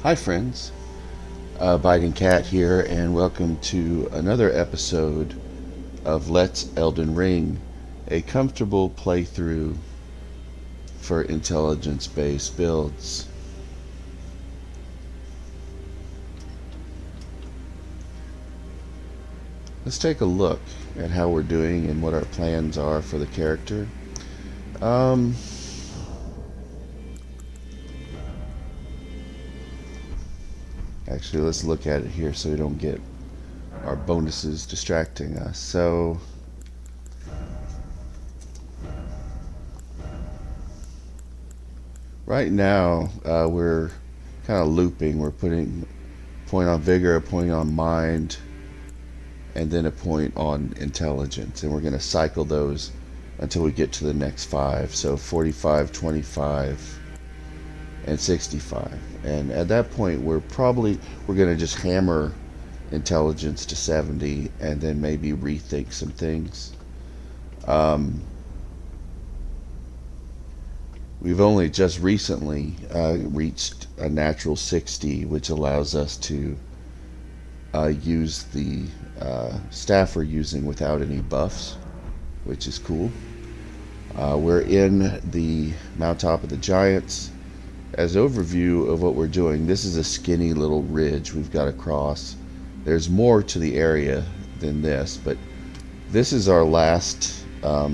Hi friends, Biting Cat here, and welcome to another episode of Let's Elden Ring, a comfortable playthrough for intelligence-based builds. Let's take a look at how we're doing and what our plans are for the character. Actually, let's look at it here so we don't get our bonuses distracting us. So, right now, we're kind of looping. We're putting a point on vigor, a point on mind, and then a point on intelligence. And we're going to cycle those until we get to the next 5. So 45, 25, and 65. And at that point, we're going to just hammer intelligence to 70 and then maybe rethink some things. We've only just recently reached a natural 60, which allows us to use the staff we're using without any buffs, which is cool. We're in the Mountaintop of the Giants. As overview of what we're doing, this is a skinny little ridge we've got to cross. There's more to the area than this, but this is our last, I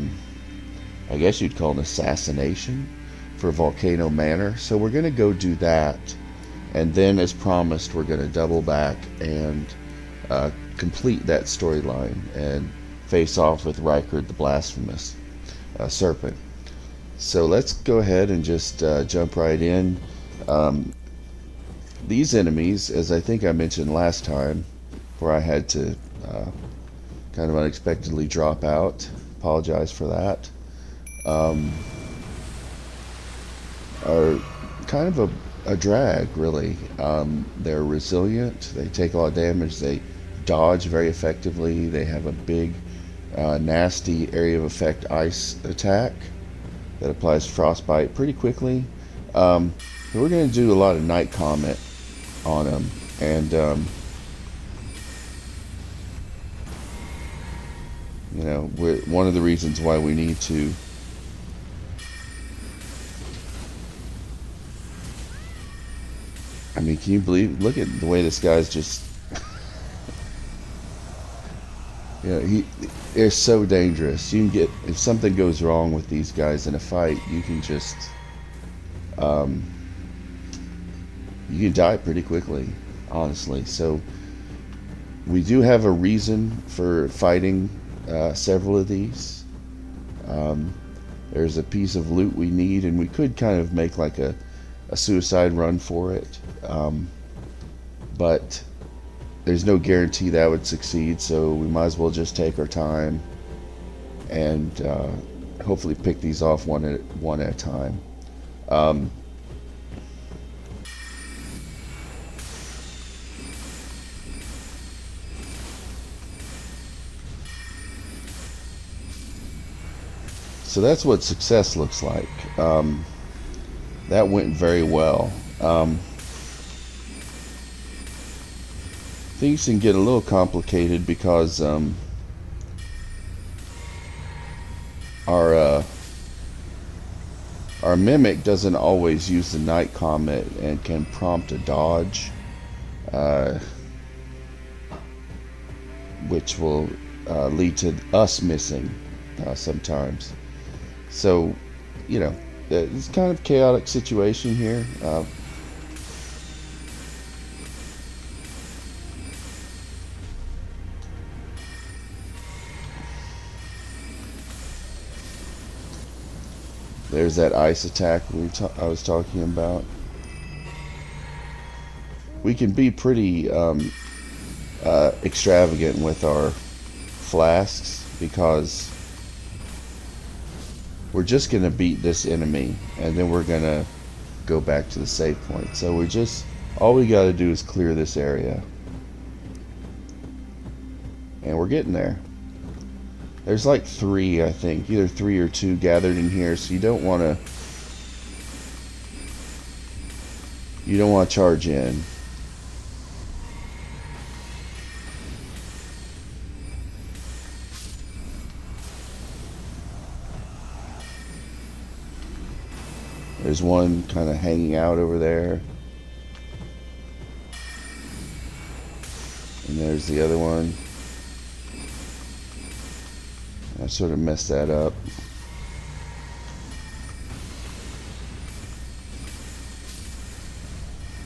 guess you'd call it an assassination for Volcano Manor. So we're going to go do that, and then as promised, we're going to double back and complete that storyline and face off with Rykard the Blasphemous Serpent. So let's go ahead and just jump right in. These enemies, as I think I mentioned last time, where I had to kind of unexpectedly drop out, apologize for that, are kind of a drag, really. They're resilient, they take a lot of damage, they dodge very effectively, they have a big, nasty area of effect ice attack that applies frostbite pretty quickly. We're going to do a lot of night comment on them, and you know, one of the reasons why we need to I mean, can you believe, look at the way this guy's just you know, they're so dangerous. You can get, if something goes wrong with these guys in a fight, you can just you can die pretty quickly, honestly. So we do have a reason for fighting several of these. There's a piece of loot we need, and we could kind of make like a suicide run for it, but there's no guarantee that would succeed, so we might as well just take our time and hopefully pick these off one at a time. So that's what success looks like. That went very well. Things can get a little complicated because our mimic doesn't always use the night comet and can prompt a dodge, which will lead to us missing sometimes. So, you know, it's kind of a chaotic situation here. There's that ice attack I was talking about. We can be pretty extravagant with our flasks because we're just going to beat this enemy and then we're going to go back to the save point. So all we got to do is clear this area. And we're getting there. There's like 3, I think, either 3 or 2 gathered in here, so you don't want to You don't want to charge in. There's one kind of hanging out over there. And there's the other one. I sort of messed that up.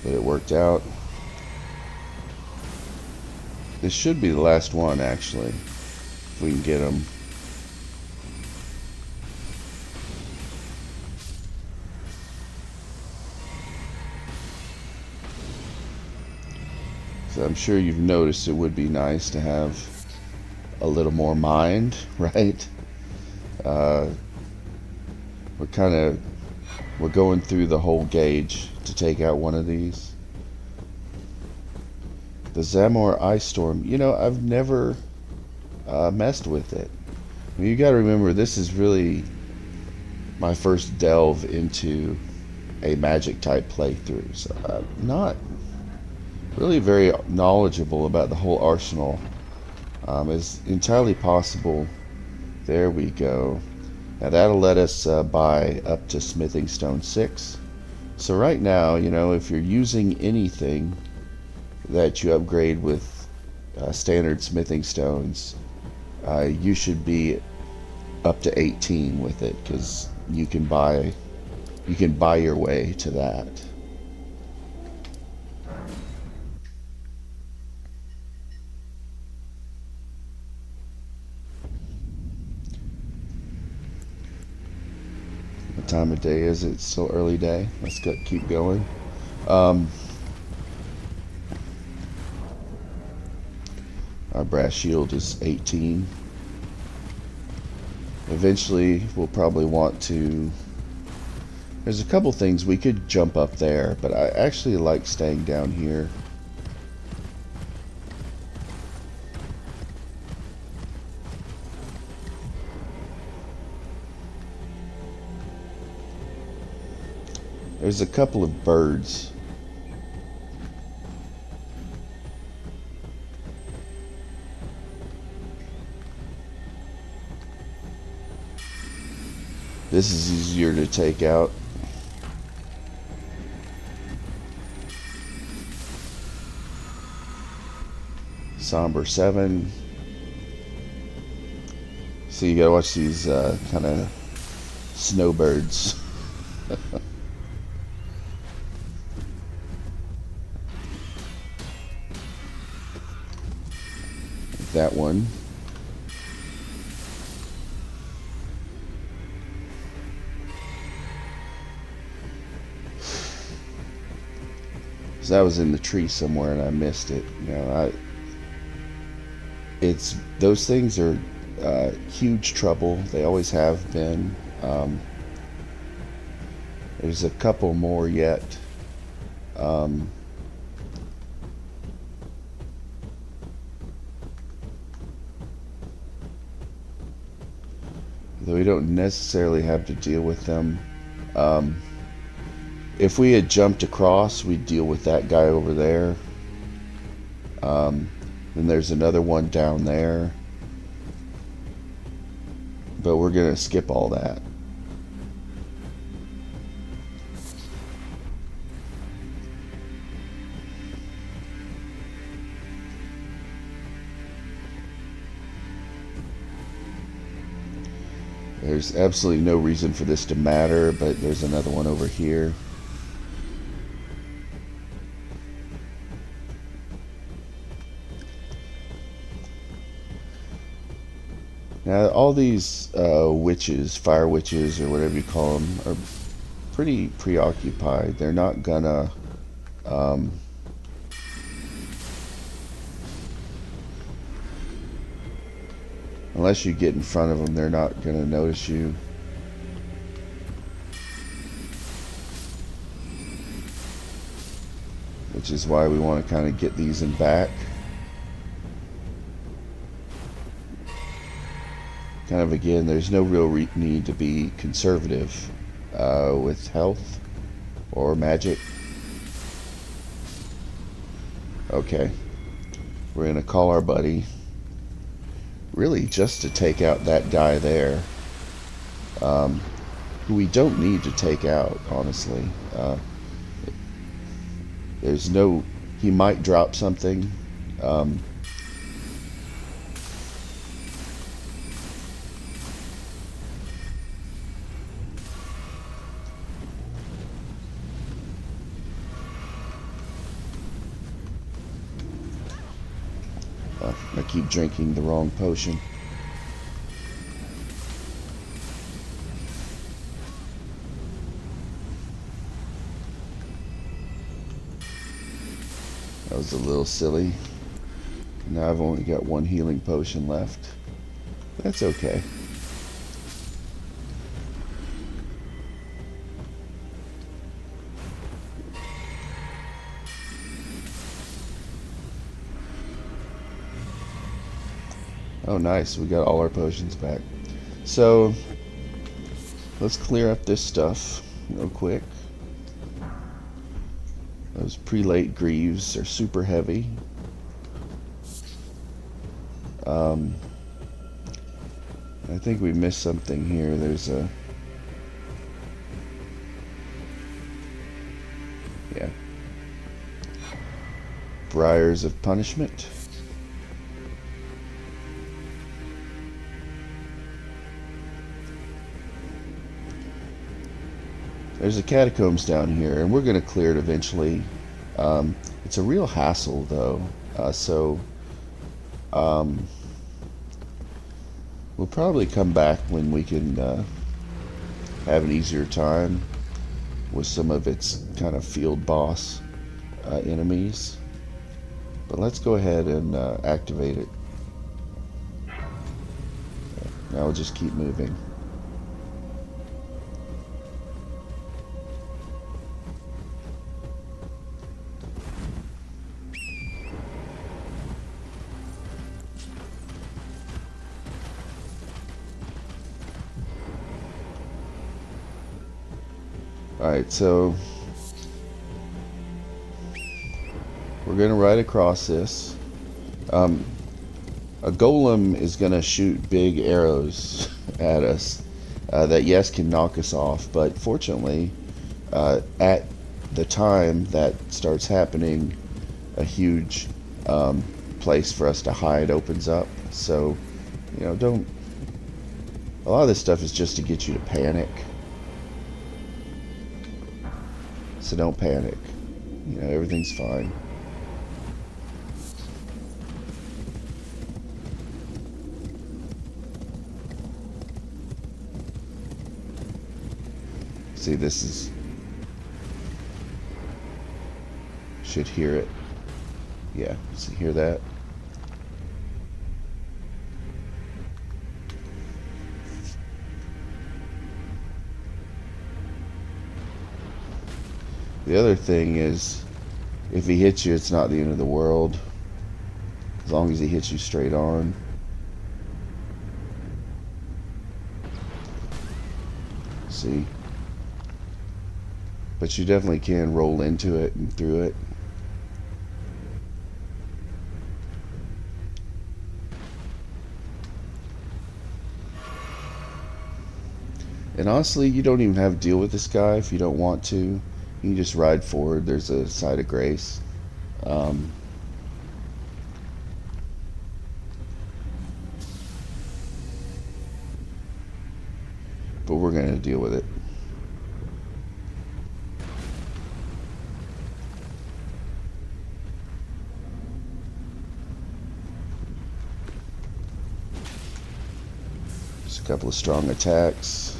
But it worked out. This should be the last one, actually, if we can get them. So I'm sure you've noticed it would be nice to have a little more mind, right? We're going through the whole gauge to take out one of these. The Zamor Ice Storm, you know, I've never messed with it. I mean, you got to remember, this is really my first delve into a magic type playthrough, so I'm not really very knowledgeable about the whole arsenal. It's entirely possible. There we go. Now that'll let us buy up to Smithing Stone 6. So right now, you know, if you're using anything that you upgrade with standard smithing stones, you should be up to 18 with it, because you can buy your way to that. What time of day is it? It's still early day. Let's keep going. Our brass shield is 18. Eventually, we'll probably want to... There's a couple things. We could jump up there, but I actually like staying down here. There's a couple of birds. This is easier to take out. Somber 7. So you gotta watch these kind of snowbirds. That one. So that was in the tree somewhere and I missed it. You know, it's those things are huge trouble. They always have been. There's a couple more yet. Though we don't necessarily have to deal with them. If we had jumped across, we'd deal with that guy over there. Then there's another one down there. But we're going to skip all that. There's absolutely no reason for this to matter, but there's another one over here. Now, all these witches, fire witches, or whatever you call them, are pretty preoccupied. They're not gonna... unless you get in front of them, they're not gonna notice you. Which is why we want to kind of get these in back. Kind of, again, there's no real need to be conservative with health or magic. Okay. We're going to call our buddy. Really just to take out that guy there. Who we don't need to take out, honestly. There's no... He might drop something. I keep drinking the wrong potion. That was a little silly. Now I've only got one healing potion left. That's okay. Oh, nice. We got all our potions back. So, let's clear up this stuff real quick. Those prelate greaves are super heavy. I think we missed something here. There's a... Yeah. Briars of Punishment. There's a catacombs down here, and we're going to clear it eventually. It's a real hassle, though. We'll probably come back when we can have an easier time with some of its kind of field boss enemies. But let's go ahead and activate it. Now we'll just keep moving. Alright, so we're going to ride across this. A golem is going to shoot big arrows at us that, yes, can knock us off, but fortunately, at the time that starts happening, a huge place for us to hide opens up. So, you know, don't... A lot of this stuff is just to get you to panic. So don't panic. You know, everything's fine. See, this is... Should hear it. Yeah, see, hear that? The other thing is, if he hits you, it's not the end of the world. As long as he hits you straight on. See? But you definitely can roll into it and through it. And honestly, you don't even have to deal with this guy if you don't want to. You can just ride forward. There's a side of grace. But we're going to deal with it. Just a couple of strong attacks.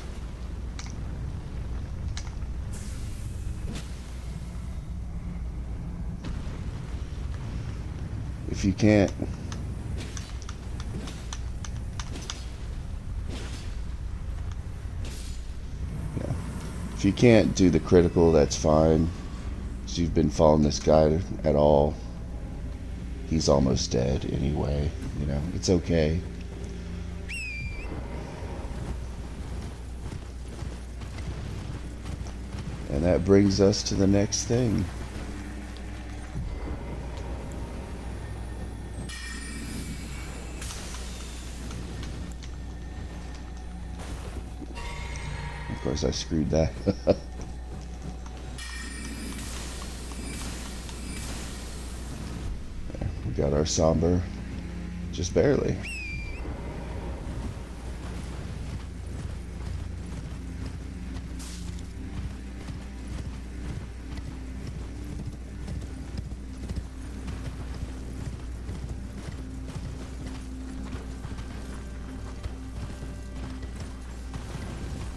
If you can't... Yeah. If you can't do the critical, that's fine. So you've been following this guy at all. He's almost dead anyway. You know, it's okay. And that brings us to the next thing. Surprised I screwed that. We got our somber, just barely.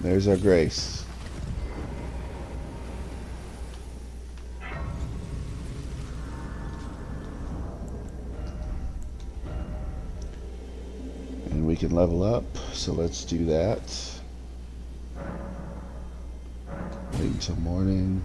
There's our grace. And we can level up, so let's do that. Wait until morning.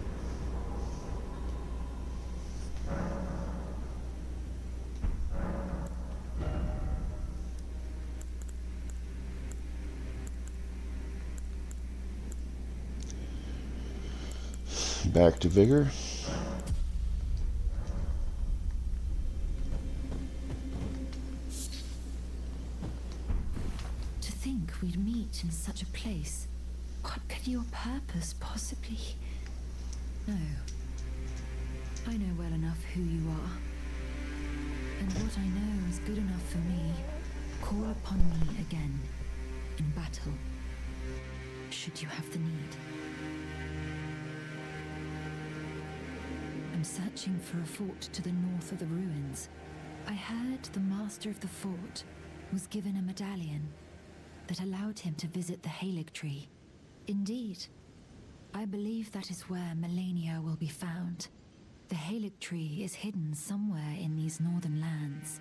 Back to vigor. To think we'd meet in such a place. What could your purpose possibly... No. I know well enough who you are. And what I know is good enough for me. Call upon me again. In battle. Should you have the need. I'm searching for a fort to the north of the ruins. I heard the master of the fort was given a medallion that allowed him to visit the Halig tree. Indeed, I believe that is where Melania will be found. The Halig tree is hidden somewhere in these northern lands.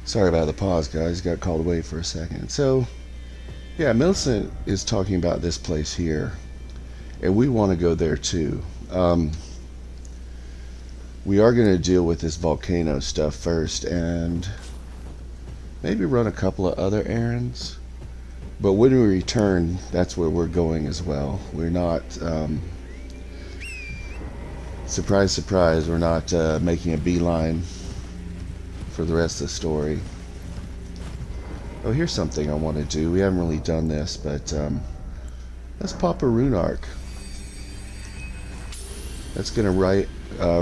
Sorry about the pause, guys. Got called away for a second. So, yeah, Millicent is talking about this place here, and we want to go there too. We are going to deal with this volcano stuff first, and maybe run a couple of other errands. But when we return, that's where we're going as well. We're not, surprise, surprise, we're not making a beeline for the rest of the story. Oh, here's something I want to do. We haven't really done this, but let's pop a rune arc. That's going to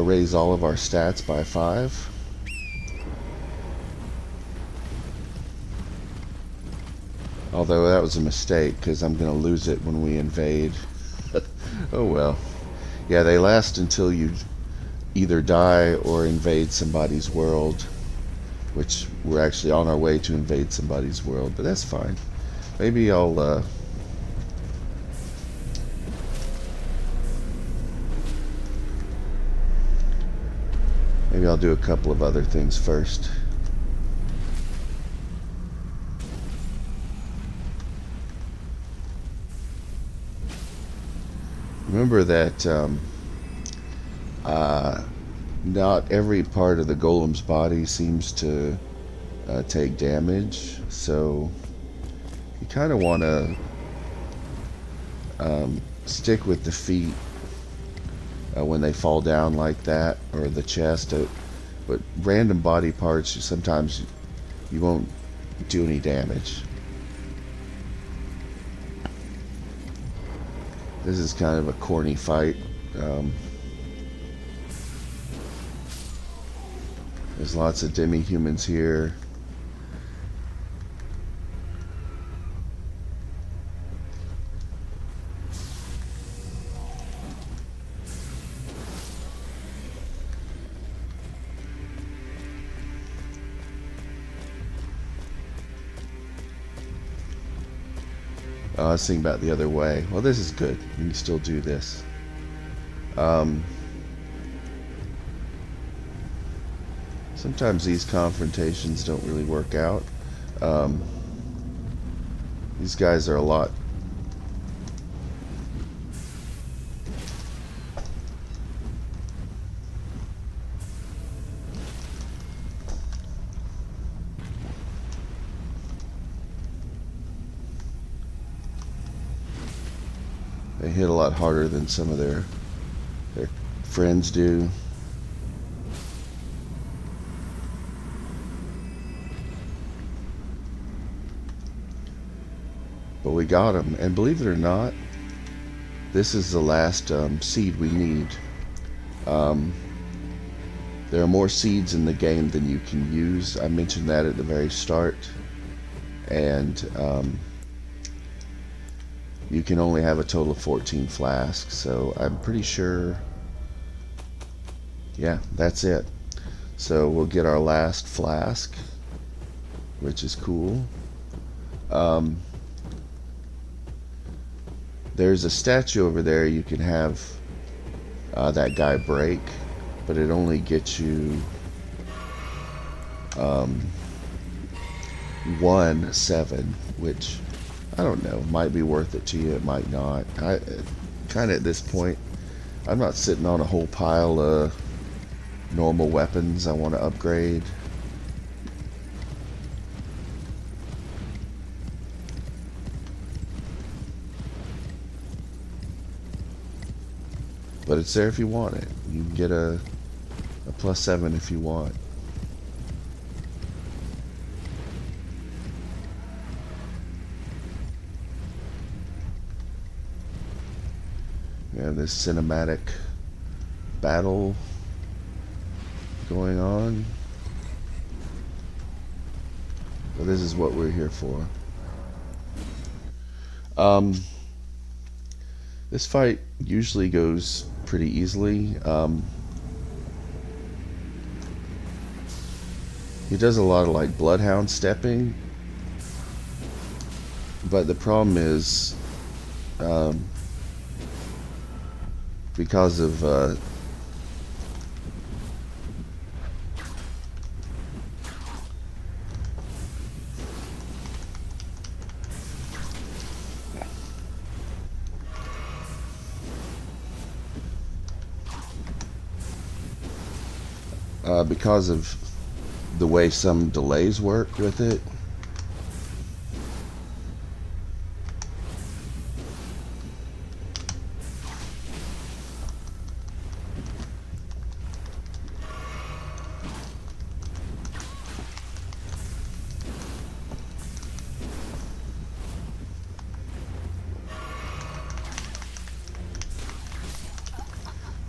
raise all of our stats by 5. Although that was a mistake, because I'm going to lose it when we invade. Oh well. Yeah, they last until you either die or invade somebody's world. Which we're actually on our way to invade somebody's world, but that's fine. Maybe I'll do a couple of other things first. Remember that not every part of the golem's body seems to take damage, so you kind of want to stick with the feet when they fall down like that, or the chest. But random body parts, sometimes you won't do any damage. This is kind of a corny fight. There's lots of demi-humans here. Oh, I was thinking about the other way. Well, this is good. We can still do this. Sometimes these confrontations don't really work out. These guys are a lot. They hit a lot harder than some of their friends do. But we got them, and believe it or not, this is the last seed we need. There are more seeds in the game than you can use. I mentioned that at the very start. And you can only have a total of 14 flasks. So I'm pretty sure, yeah, that's it. So we'll get our last flask, which is cool. There's a statue over there you can have that guy break, but it only gets you 1/7, which I don't know, might be worth it to you, it might not. I kind of at this point, I'm not sitting on a whole pile of normal weapons I want to upgrade. But it's there if you want it. You can get a +7 if you want. Yeah, this cinematic battle going on. Well, this is what we're here for. This fight usually goes pretty easily. He does a lot of like bloodhound stepping, but the problem is because of because of the way some delays work with it.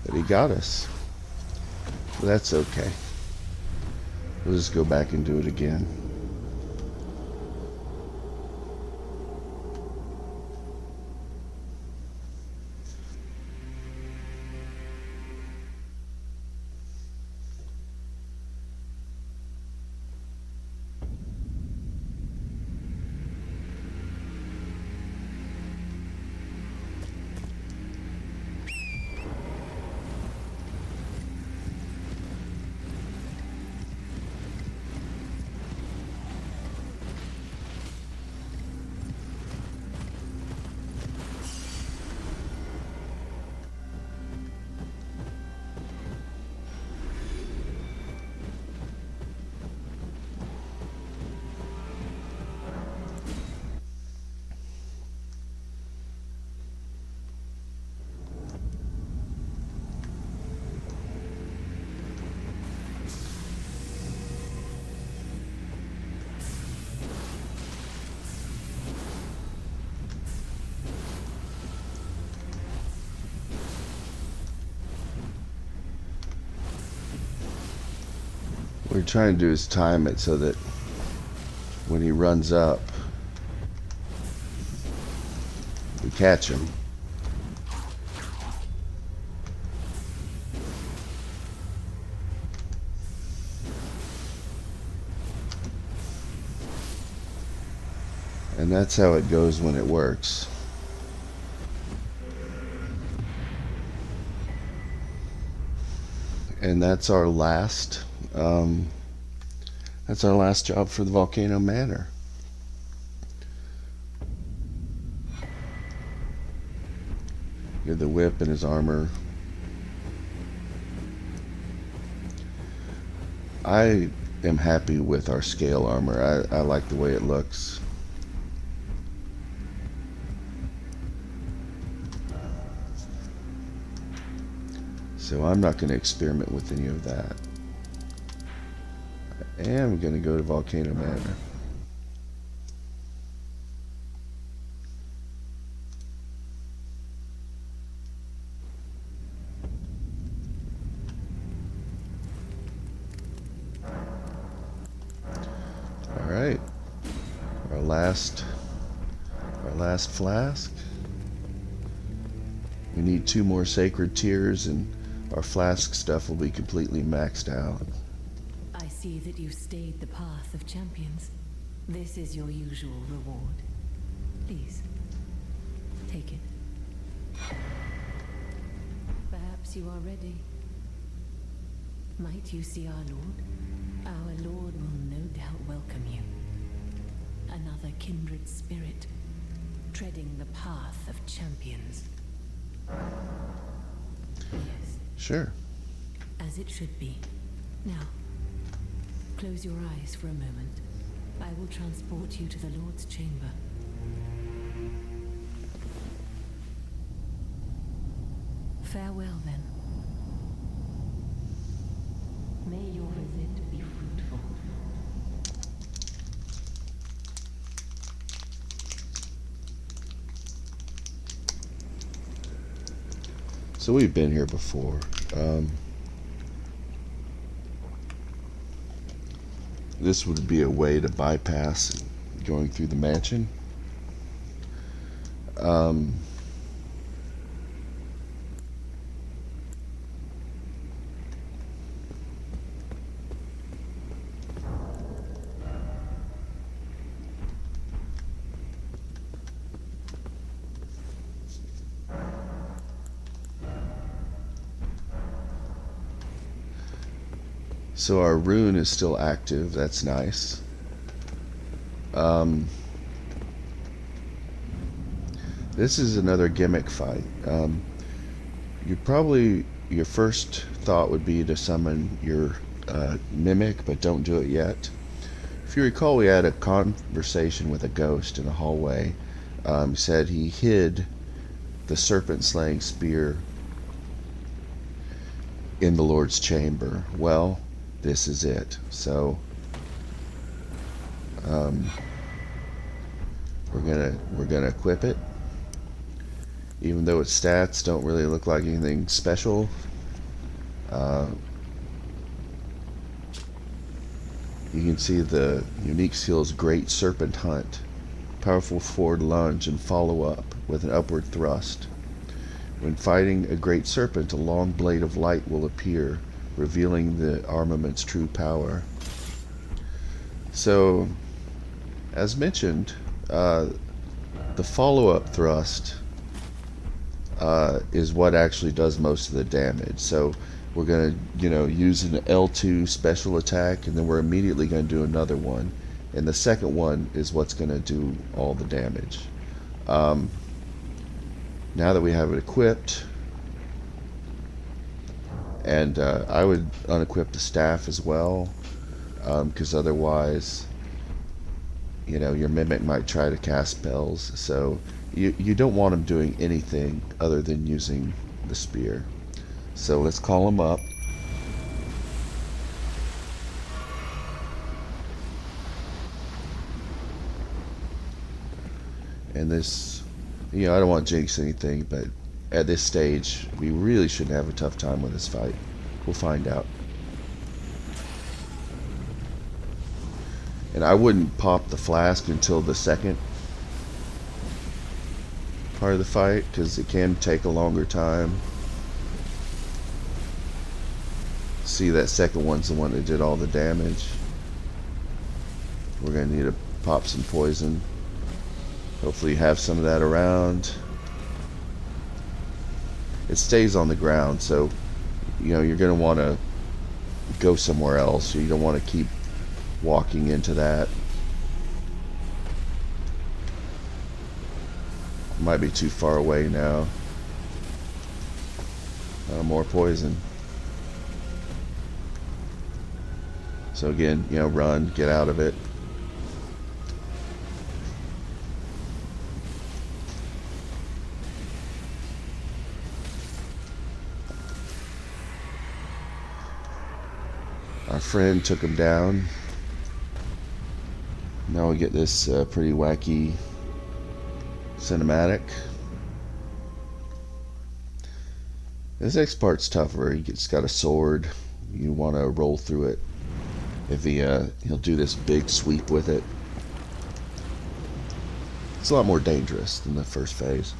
But he got us. Well, that's okay. We'll just go back and do it again. What we're trying to do is time it so that when he runs up, we catch him. And that's how it goes when it works. And that's our last job for the Volcano Manor. You have the whip and his armor. I am happy with our scale armor. I like the way it looks. So I'm not going to experiment with any of that. I am going to go to Volcano Manor. Alright. Our last flask. We need 2 more sacred tears and our flask stuff will be completely maxed out. I see that you stayed the path of champions. This is your usual reward. Please, take it. Perhaps you are ready. Might you see our Lord? Our Lord will no doubt welcome you. Another kindred spirit, treading the path of champions. Yes. Sure. As it should be. Now, close your eyes for a moment. I will transport you to the Lord's chamber. Farewell, then. May your visit be fruitful. So we've been here before. This would be a way to bypass going through the mansion. So our rune is still active. That's nice. This is another gimmick fight. Your first thought would be to summon your mimic, but don't do it yet. If you recall, we had a conversation with a ghost in a hallway. Said he hid the serpent-slaying spear in the Lord's chamber. Well, this is it. So we're gonna equip it, even though its stats don't really look like anything special. You can see the unique skills: Great Serpent Hunt, powerful forward lunge, and follow up with an upward thrust. When fighting a great serpent, a long blade of light will appear, revealing the armament's true power. So, as mentioned, the follow-up thrust is what actually does most of the damage. So we're going to, use an L2 special attack, and then we're immediately going to do another one. And the second one is what's going to do all the damage. Now that we have it equipped, and I would unequip the staff as well, because otherwise, your mimic might try to cast spells. So you don't want them doing anything other than using the spear. So let's call them up. And this, I don't want to jinx anything, but at this stage, we really shouldn't have a tough time with this fight. We'll find out. And I wouldn't pop the flask until the second part of the fight, because it can take a longer time. See, that second one's the one that did all the damage. We're going to need to pop some poison. Hopefully you have some of that around. It stays on the ground, so you're going to want to go somewhere else. You don't want to keep walking into that. Might be too far away now. More poison. So again, you know, run, get out of it. Our friend took him down. Now we get this pretty wacky cinematic. This next part's tougher. He's got a sword. You want to roll through it. If he'll do this big sweep with it. It's a lot more dangerous than the first phase.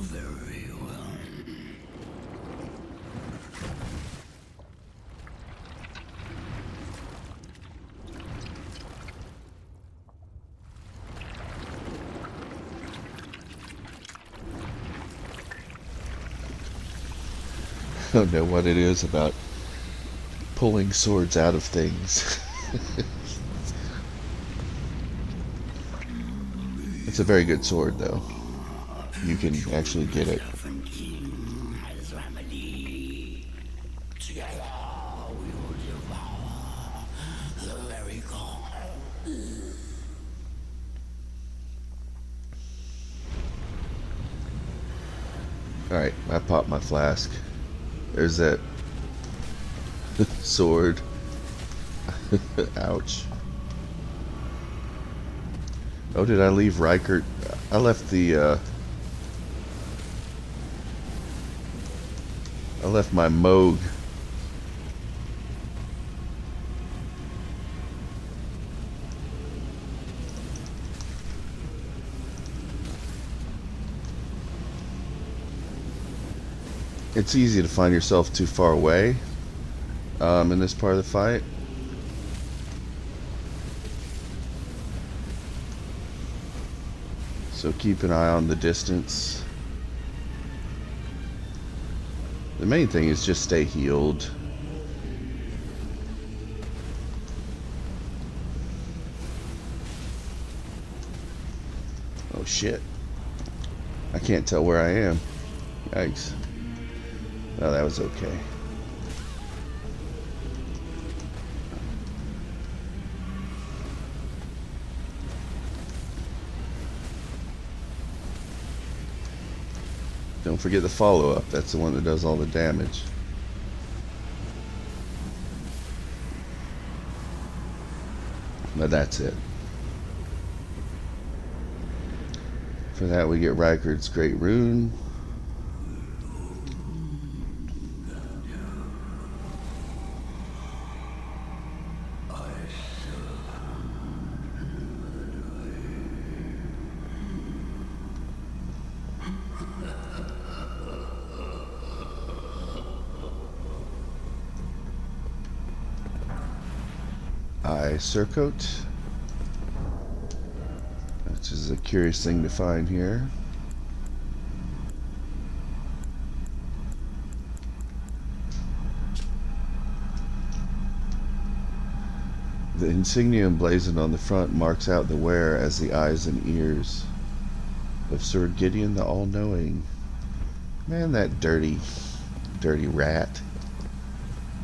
Very well. I don't know what it is about pulling swords out of things. It's a very good sword, though. You can actually get it. Together we will devour the very god. Alright, I popped my flask. There's that sword. Ouch. Oh, did I leave Rykard? I left I left my Moog. It's easy to find yourself too far away in this part of the fight. So keep an eye on the distance. The main thing is just stay healed. Oh shit. I can't tell where I am. Yikes. Oh, that was okay. Don't forget the follow-up. That's the one that does all the damage. But that's it. For that we get Rykard's Great Rune. Surcoat, which is a curious thing to find here. The insignia emblazoned on the front marks out the wearer as the eyes and ears of Sir Gideon the All-Knowing. Man, that dirty rat.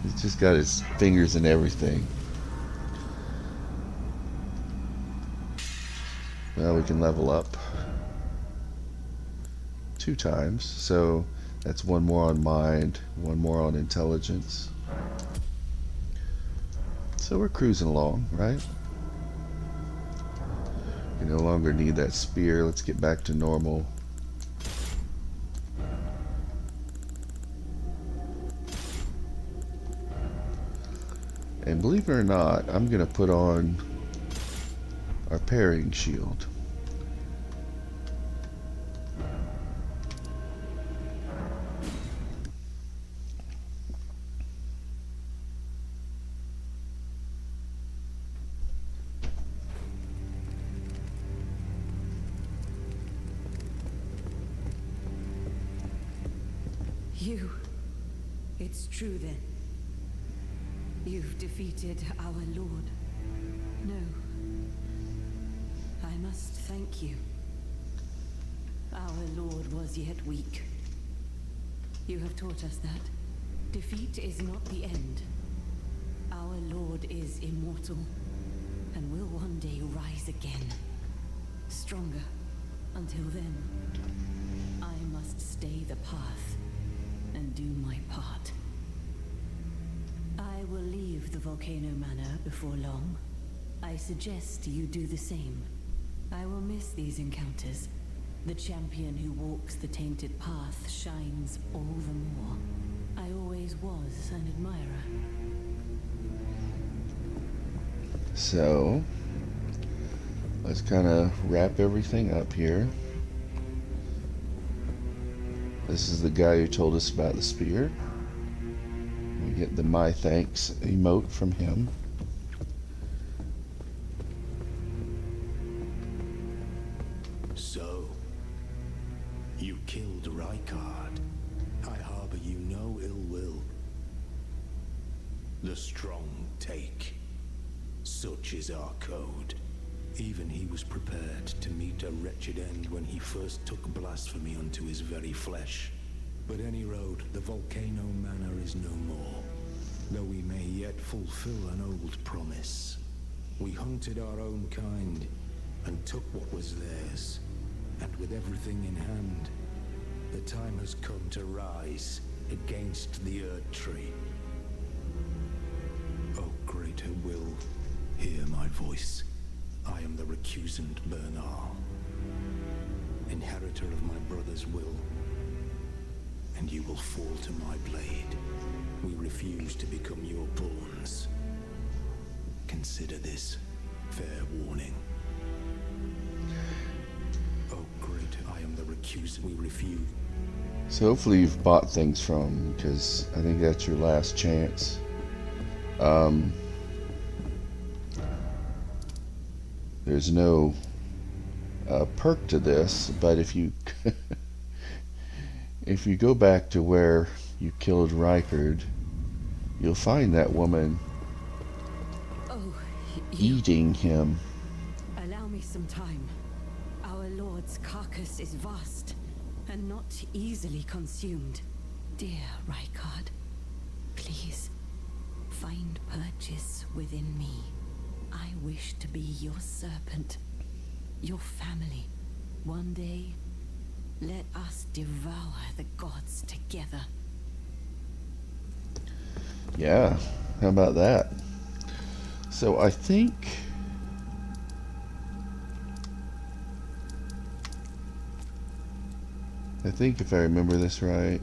He's just got his fingers in everything. Well, we can level up 2 times, so that's 1 more on mind, 1 more on intelligence. So we're cruising along, right? We no longer need that spear. Let's get back to normal. And believe it or not, I'm going to put on our parrying shield. You. It's true then. You've defeated our Lord. No. I must thank you. Our Lord was yet weak. You have taught us that. Defeat is not the end. Our Lord is immortal, and will one day rise again. Stronger. Until then, I must stay the path and do my part. I will leave the Volcano Manor before long. I suggest you do the same. I will miss these encounters. The champion who walks the tainted path shines all the more. I always was an admirer. So, let's kind of wrap everything up here. This is the guy who told us about the spear. We get the my thanks emote from him. So, you killed Rykard. I harbor you no ill will. The strong take. Such is our code. Even he was prepared to meet a wretched end when he first took blasphemy unto his very flesh. But any road, the Volcano Manor is no more, though we may yet fulfill an old promise. We hunted our own kind, and took what was theirs, and with everything in hand, the time has come to rise against the Earth Tree. O greater will, hear my voice. I am the recusant Bernal, inheritor of my brother's will, and you will fall to my blade. We refuse to become your pawns. Consider this fair warning. Oh great, I am the recusant. We refuse. So hopefully you've bought things from him, because I think that's your last chance. There's no perk to this, but if you if you go back to where you killed Rykard, you'll find that woman eating him. Allow me some time. Our Lord's carcass is vast, and not easily consumed. Dear Rykard, please, find purchase within me. I wish to be your serpent, your family. One day, let us devour the gods together. Yeah, how about that? So I think if I remember this right,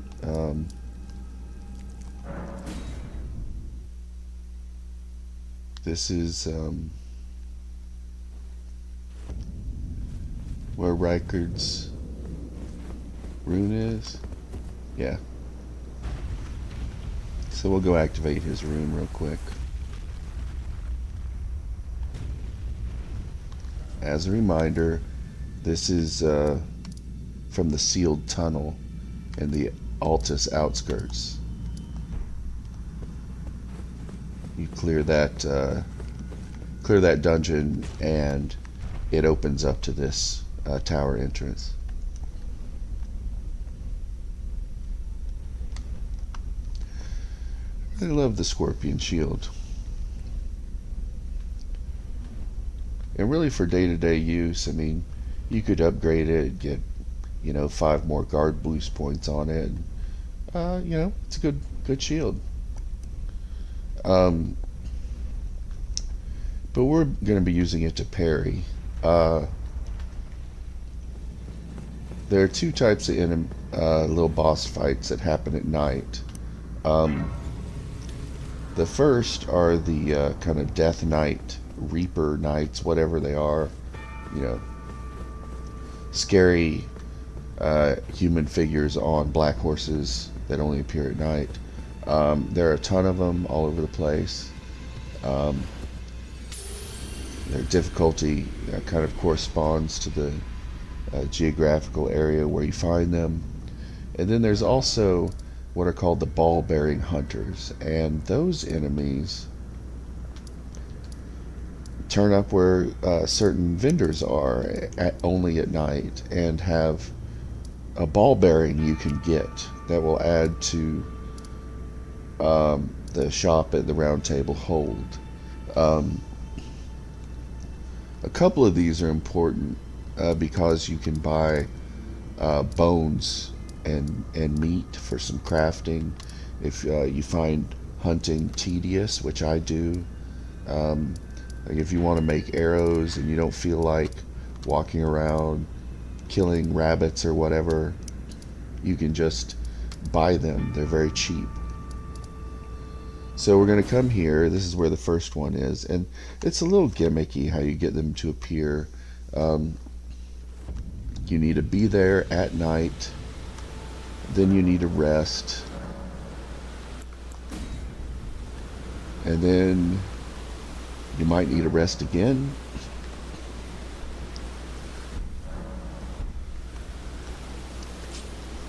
this is where Rykard's rune is. Yeah. So we'll go activate his rune real quick. As a reminder, this is from the sealed tunnel in the Altus outskirts. You clear that dungeon, and it opens up to this tower entrance. I love the Scorpion Shield. And really for day-to-day use, I mean, you could upgrade it, get, 5 more guard boost points on it. It's a good shield. But we're going to be using it to parry. There are 2 types of little boss fights that happen at night. The first are the kind of Death Knight, Reaper Knights, whatever they are. Scary human figures on black horses that only appear at night. There are a ton of them all over the place. Their difficulty kind of corresponds to the geographical area where you find them. And then there's also what are called the ball-bearing hunters, and those enemies turn up where certain vendors are only at night, and have a ball bearing you can get that will add to the shop at the Round Table Hold. Um, a couple of these are important because you can buy bones and meat for some crafting if you find hunting tedious, which I do. Like if you want to make arrows and you don't feel like walking around killing rabbits or whatever, you can just buy them. They're very cheap. So we're going to come here. This is where the first one is, and it's a little gimmicky how you get them to appear. You need to be there at night, then you need to rest, and then you might need to rest again.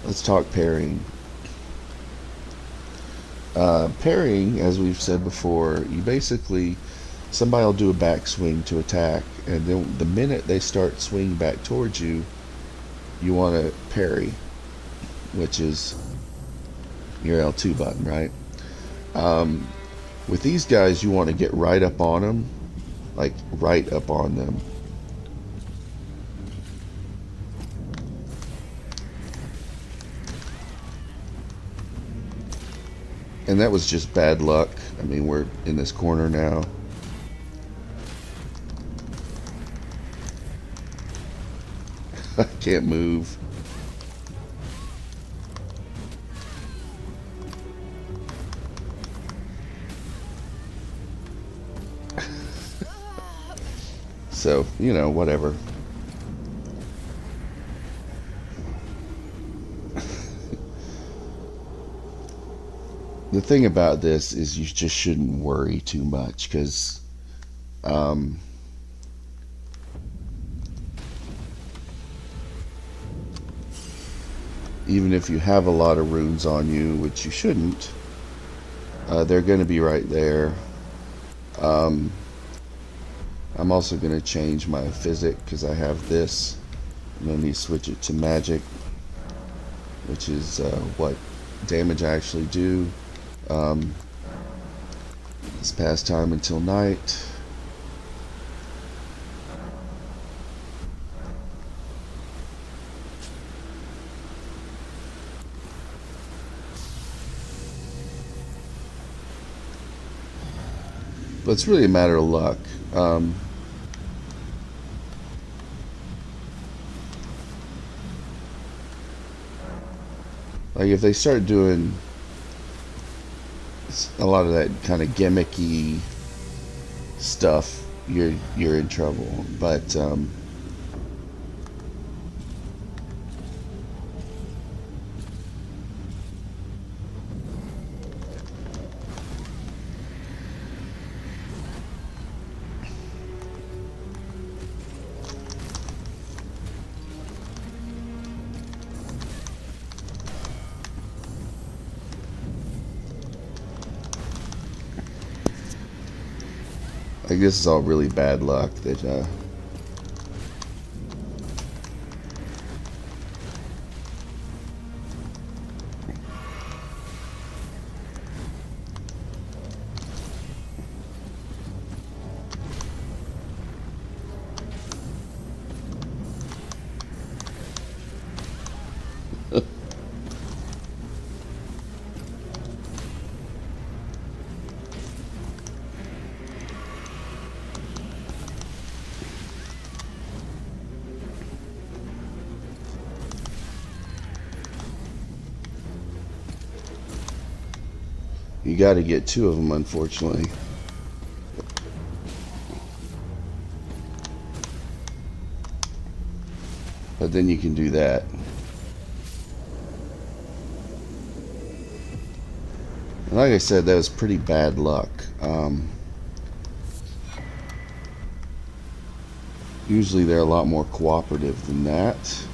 Let's talk parrying. Parrying, as we've said before, you basically, somebody will do a backswing to attack, and then the minute they start swinging back towards you, you want to parry, which is your L2 button, right? With these guys, you want to get right up on them, like right up on them. And that was just bad luck. I mean, we're in this corner now. I can't move. So, you know, whatever. The thing about this is you just shouldn't worry too much, because even if you have a lot of runes on you, which you shouldn't, they're going to be right there. I'm also going to change my physic because I have this. I'm going to need to switch it to magic, which is what damage I actually do. This past time until night. But it's really a matter of luck. Like if they start doing a lot of that kind of gimmicky stuff, you're in trouble. But like this is all really bad luck that you got to get two of them, unfortunately. But then you can do that. And like I said, that was pretty bad luck. Usually they're a lot more cooperative than that.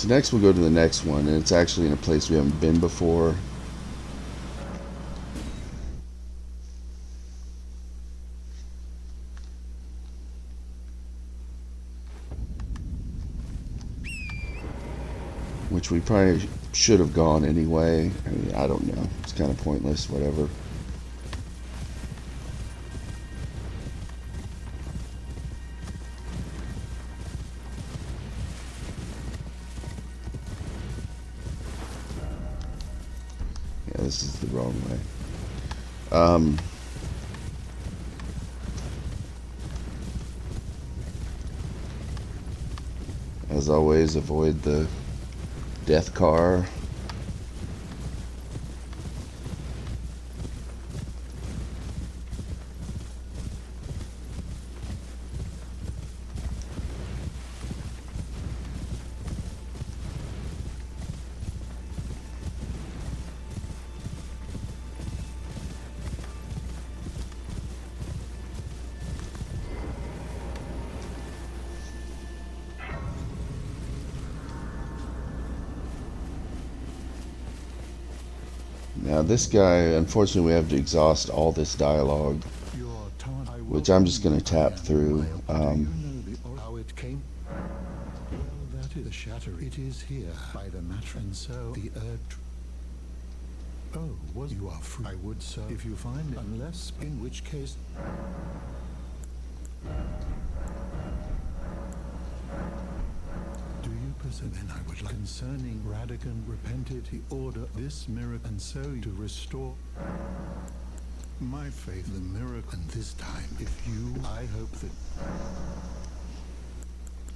So next we'll go to the next one, and it's actually in a place we haven't been before. Which we probably should have gone anyway. I mean, I don't know. It's kind of pointless, whatever. Yeah, this is the wrong way. As always, avoid the death car. Now this guy, unfortunately, we have to exhaust all this dialogue, which I'm just going to tap through. How it came? Well, that is the shatter. It is here by the matter, and so the earth. Oh, was you are free? I would so if you find it, unless in which case. Then I would like concerning Radagon repented he ordered this miracle and so to restore my faith the miracle, and this time if you I hope that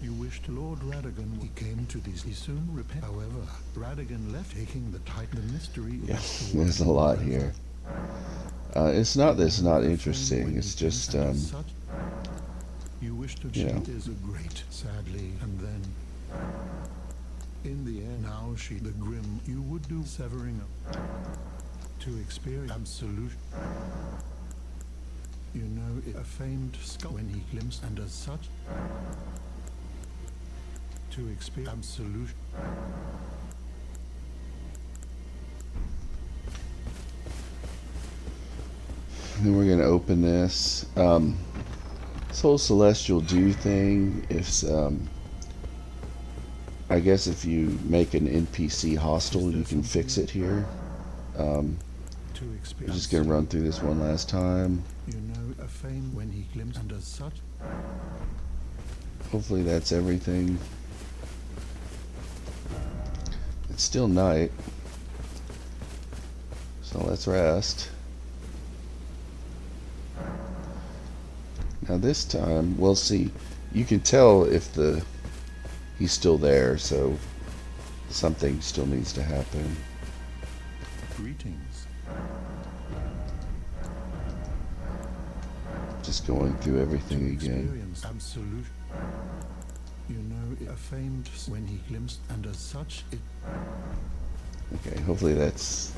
you wish to Lord Radagon he came to these he soon repent. However, Radagon left taking the title the mystery. Yeah, there's a lot here. It's not this not interesting, it's just you wish to is a great sadly, and then in the end, now she the grim you would do severing up to experience absolute. You know it, a famed skull when he glimpsed, and as such to experience absolute. Then we're going to open this. This whole Celestial Dew thing, if I guess if you make an NPC hostile, you can fix it here. I'm just going to run through this one last time. You know a fame when he glimpsed, and as such. Hopefully that's everything. It's still night, so let's rest. Now this time, we'll see. You can tell if he's still there, so something still needs to happen. Greetings. Just going through everything again. Absolute. You know, a famed when he glimpsed, and as such it. Okay, hopefully that's.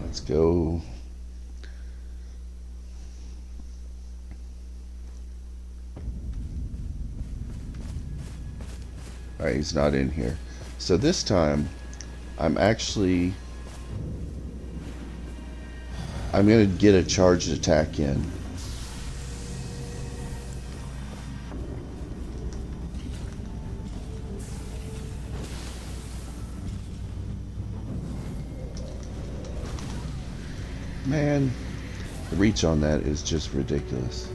Let's go. Alright, he's not in here. So this time, I'm going to get a charged attack in. Man, the reach on that is just ridiculous.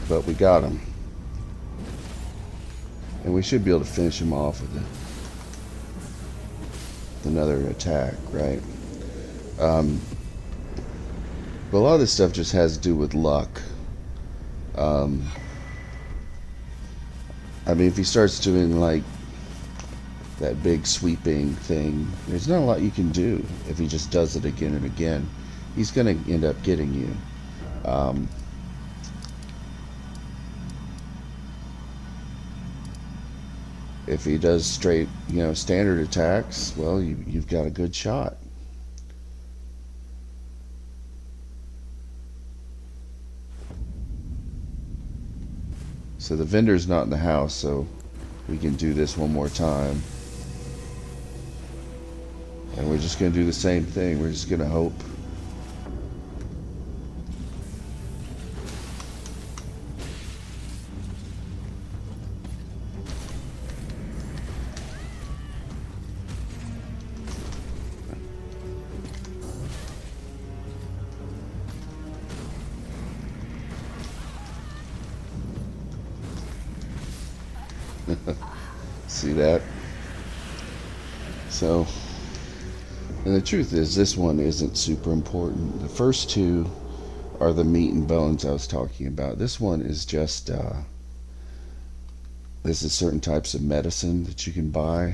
But we got him. And we should be able to finish him off with another attack, right? But a lot of this stuff just has to do with luck. I mean, if he starts doing like that big sweeping thing, there's not a lot you can do if he just does it again and again. He's going to end up getting you. If he does straight, standard attacks, well, you've got a good shot. So the vendor's not in the house, so we can do this one more time. And we're just going to do the same thing. We're just going to hope. See that? So, and the truth is, this one isn't super important. The first two are the meat and bones I was talking about. This one is just, this is certain types of medicine that you can buy,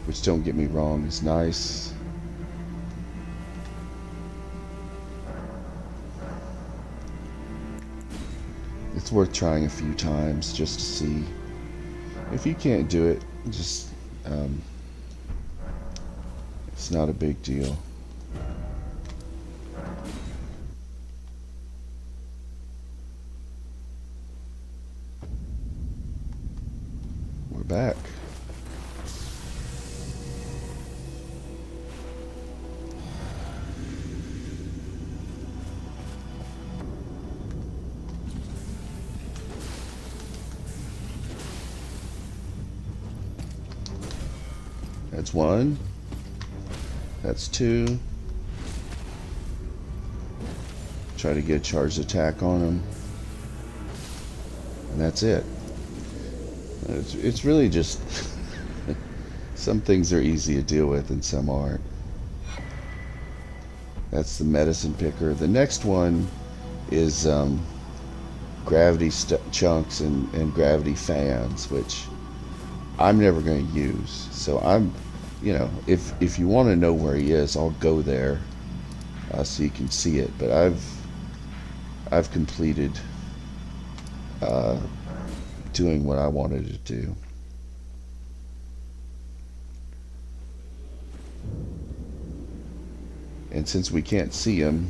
which, don't get me wrong, is nice. It's worth trying a few times just to see. If you can't do it, just it's not a big deal. We're back. That's one. That's two. Try to get a charged attack on him. And that's it. It's really just some things are easy to deal with and some aren't. That's the medicine picker. The next one is gravity chunks and gravity fans, which I'm never going to use. So I'm, if you want to know where he is, I'll go there so you can see it. But I've completed doing what I wanted to do. And since we can't see him,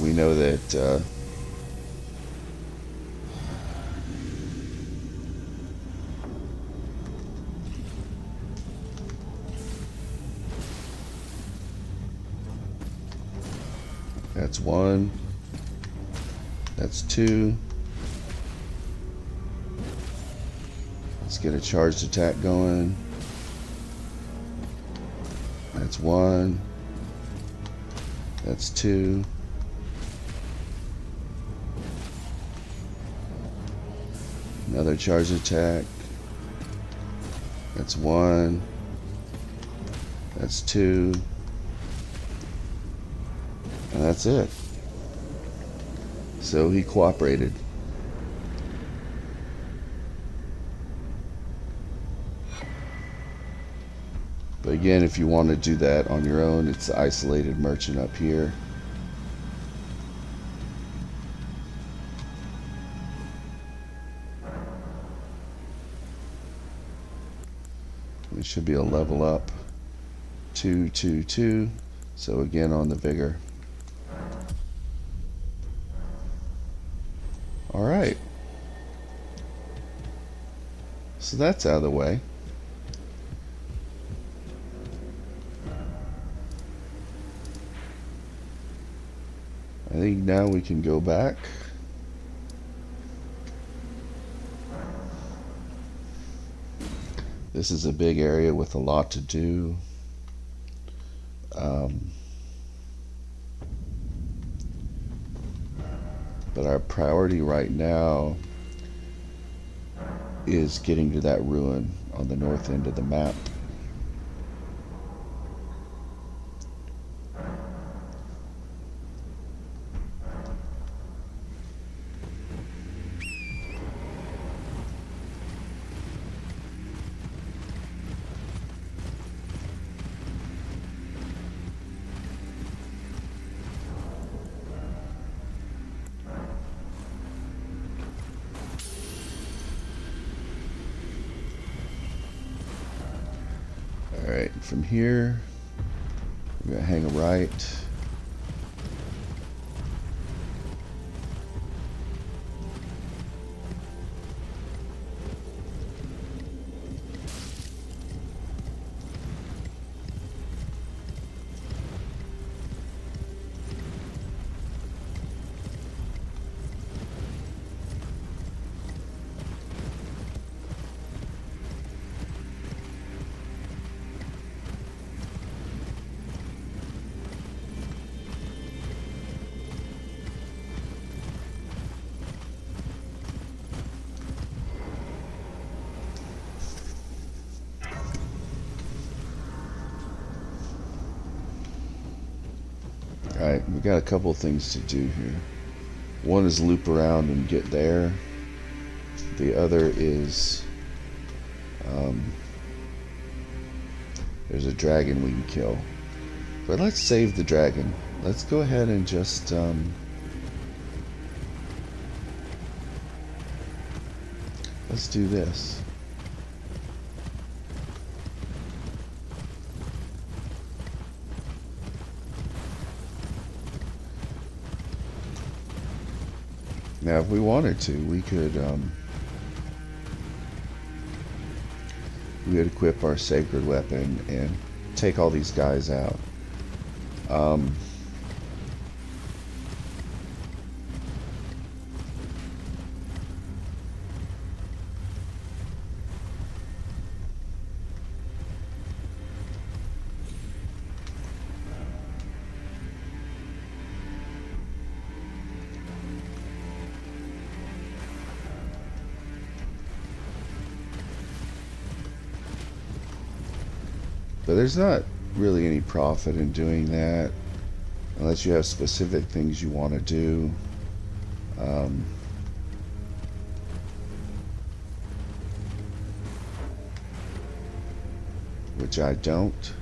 we know that that's one, that's two. Let's get a charged attack going. That's one, that's two. Another charged attack. That's one, that's two. And that's it. So he cooperated. But again, if you want to do that on your own, it's the isolated merchant up here. It should be a level up. 2, 2, 2. So again on the vigor. Alright. So that's out of the way. I think now we can go back. This is a big area with a lot to do. But our priority right now is getting to that ruin on the north end of the map. from here. We're gonna hang a right. Alright, we got a couple things to do here. One is loop around and get there. The other is there's a dragon we can kill. But let's save the dragon. Let's go ahead and just let's do this. Now, if we wanted to, we could equip our sacred weapon and take all these guys out. But there's not really any profit in doing that unless you have specific things you want to do. Which I don't.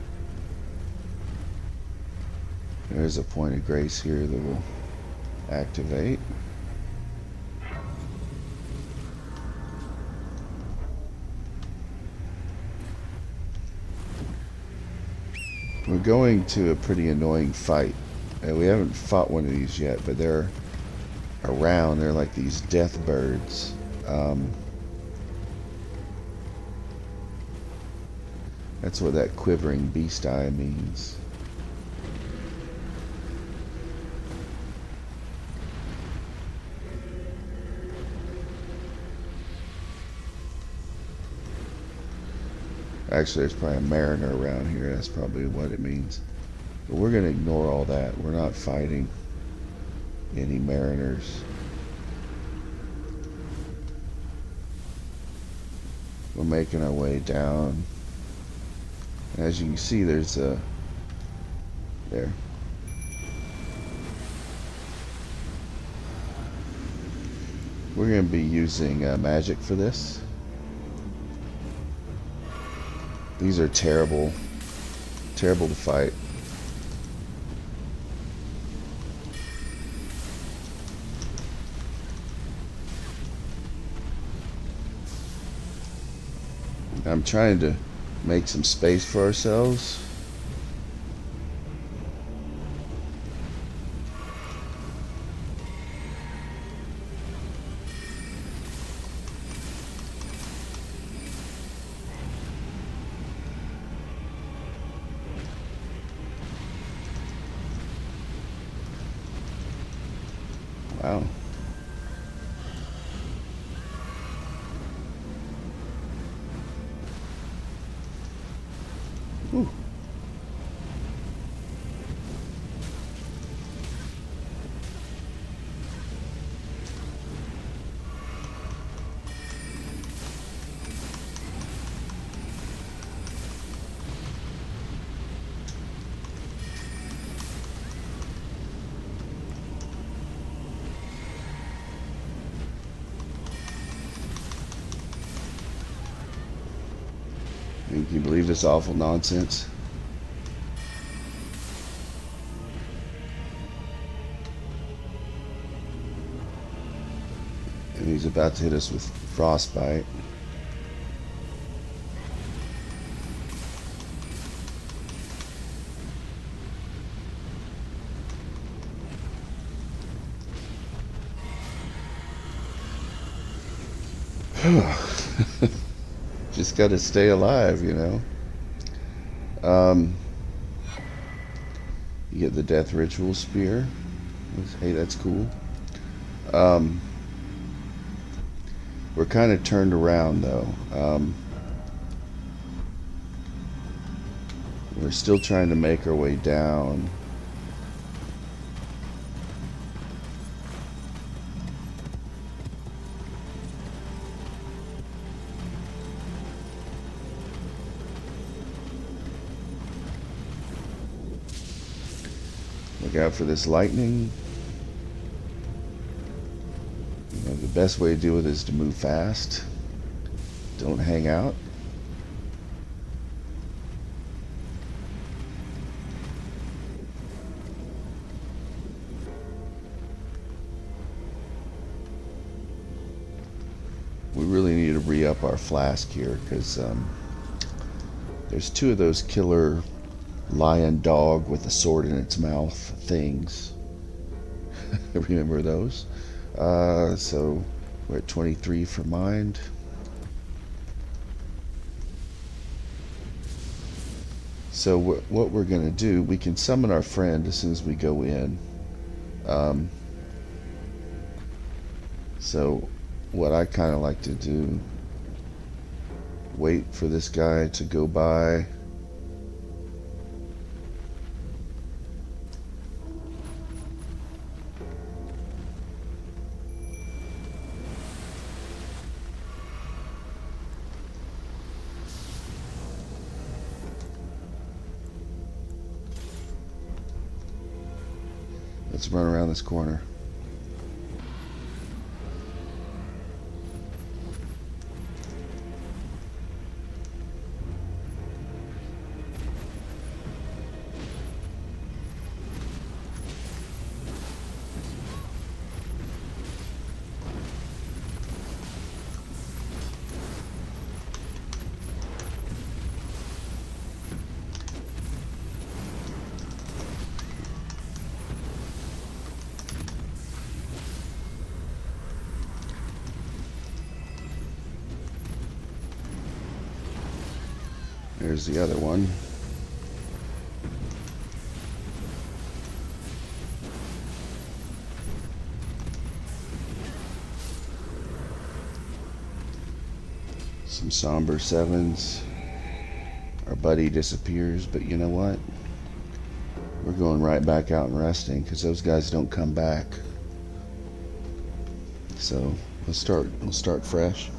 There's a point of grace here that will activate. We're going to a pretty annoying fight. We haven't fought one of these yet, but they're around. They're like these death birds. That's what that quivering beast eye means. Actually, there's probably a mariner around here. That's probably what it means. But we're going to ignore all that. We're not fighting any mariners. We're making our way down. As you can see, there's a... There. We're going to be using magic for this. These are terrible, terrible to fight. I'm trying to make some space for ourselves. Wow. Ooh. Can you believe this awful nonsense? And he's about to hit us with frostbite. Just got to stay alive, you know. You get the death ritual spear. Hey, that's cool. We're kind of turned around though. We're still trying to make our way down. Look out for this lightning. You know, the best way to deal with it is to move fast. Don't hang out. We really need to re-up our flask here because there's two of those killer lion dog with a sword in its mouth things. Remember those? So we're at 23 for mind. So what we're going to do, we can summon our friend as soon as we go in. So what I kind of like to do, wait for this guy to go by. Let's run around this corner. There's the other one. Some somber sevens. Our buddy disappears, but you know what? We're going right back out and resting because those guys don't come back. So we'll start fresh.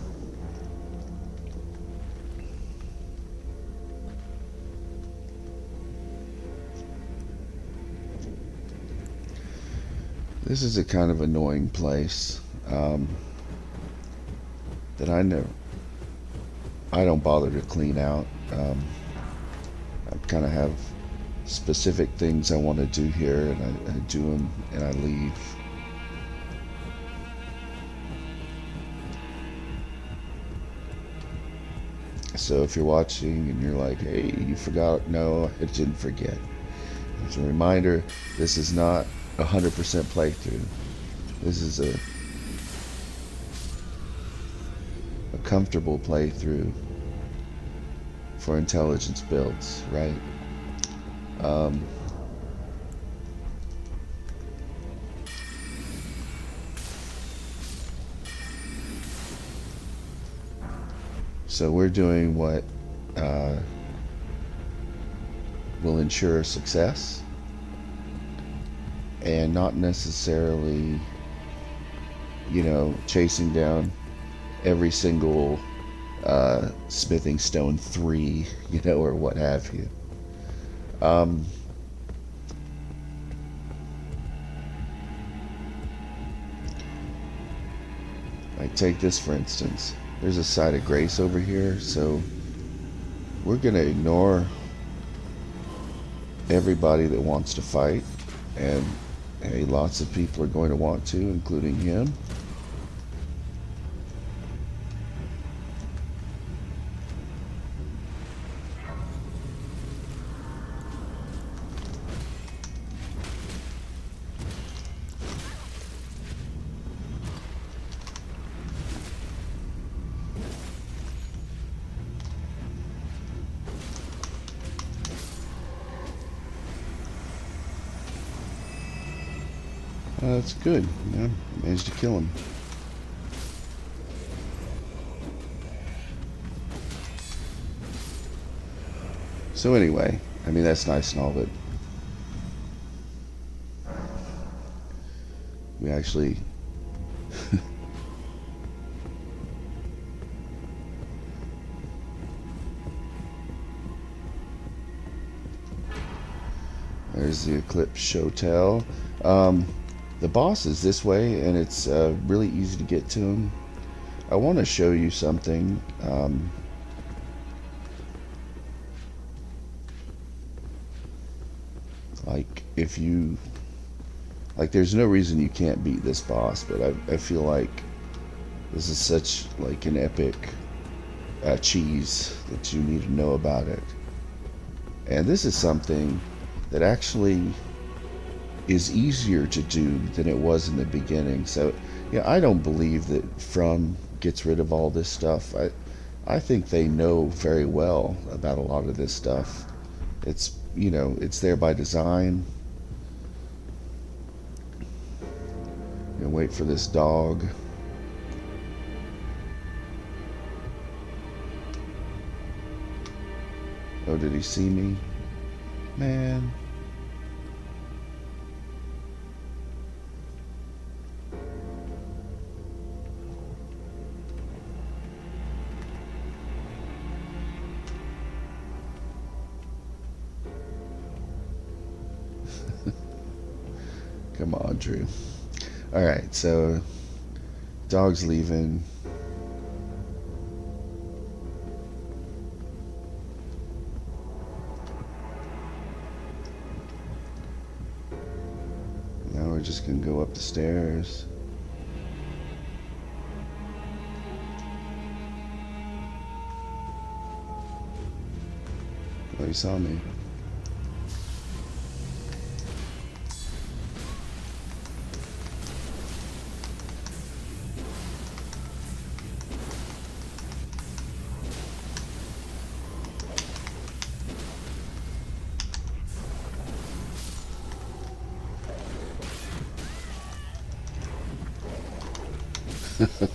This is a kind of annoying place that I don't bother to clean out. I kind of have specific things I want to do here, and I do them and I leave. So if you're watching and you're like, hey, you forgot, no, I didn't forget. As a reminder, this is not 100% playthrough. This is a comfortable playthrough for intelligence builds, right? So we're doing what will ensure success, and not necessarily, chasing down every single smithing stone 3, or what have you. Like, take this for instance. There's a side of grace over here, so we're going to ignore everybody that wants to fight, and hey, lots of people are going to want to, including him. That's good. Yeah, managed to kill him. So anyway, I mean, that's nice and all, but we actually there's the Eclipse Shotel. The boss is this way, and it's really easy to get to him. I want to show you something. Like, if you... Like, there's no reason you can't beat this boss, but I feel like this is such, like, an epic cheese that you need to know about it. And this is something that actually is easier to do than it was in the beginning. So, yeah, I don't believe that From gets rid of all this stuff. I think they know very well about a lot of this stuff. It's, you know, it's there by design. Gonna wait for this dog. Oh, did he see me? Man. Come on, Drew. Alright, so dog's leaving. Now we're just gonna go up the stairs. Oh, he saw me.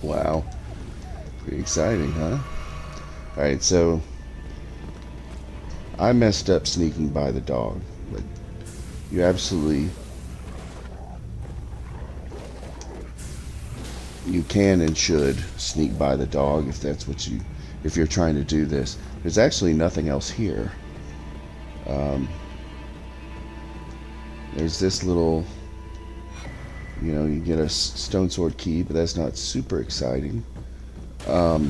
Wow. Pretty exciting, huh? Alright, so I messed up sneaking by the dog, but you absolutely... You can and should sneak by the dog if that's what you... If you're trying to do this. There's actually nothing else here. There's this little... You know, you get a stone sword key, but that's not super exciting. But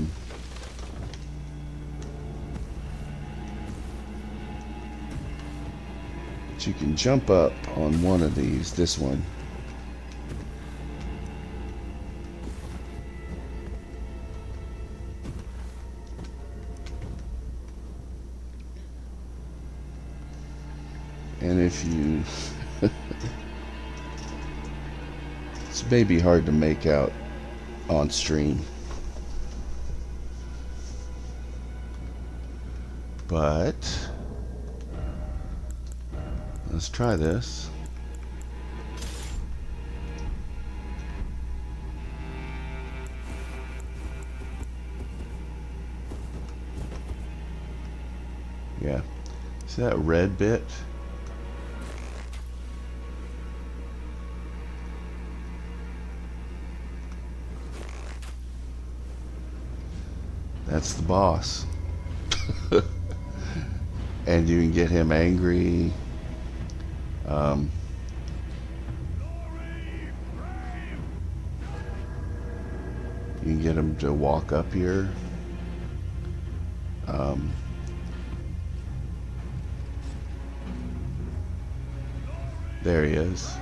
you can jump up on one of these, this one. And if you... It's maybe hard to make out on stream, but let's try this. Yeah, see that red bit? That's the boss. And you can get him angry. You can get him to walk up here. There he is.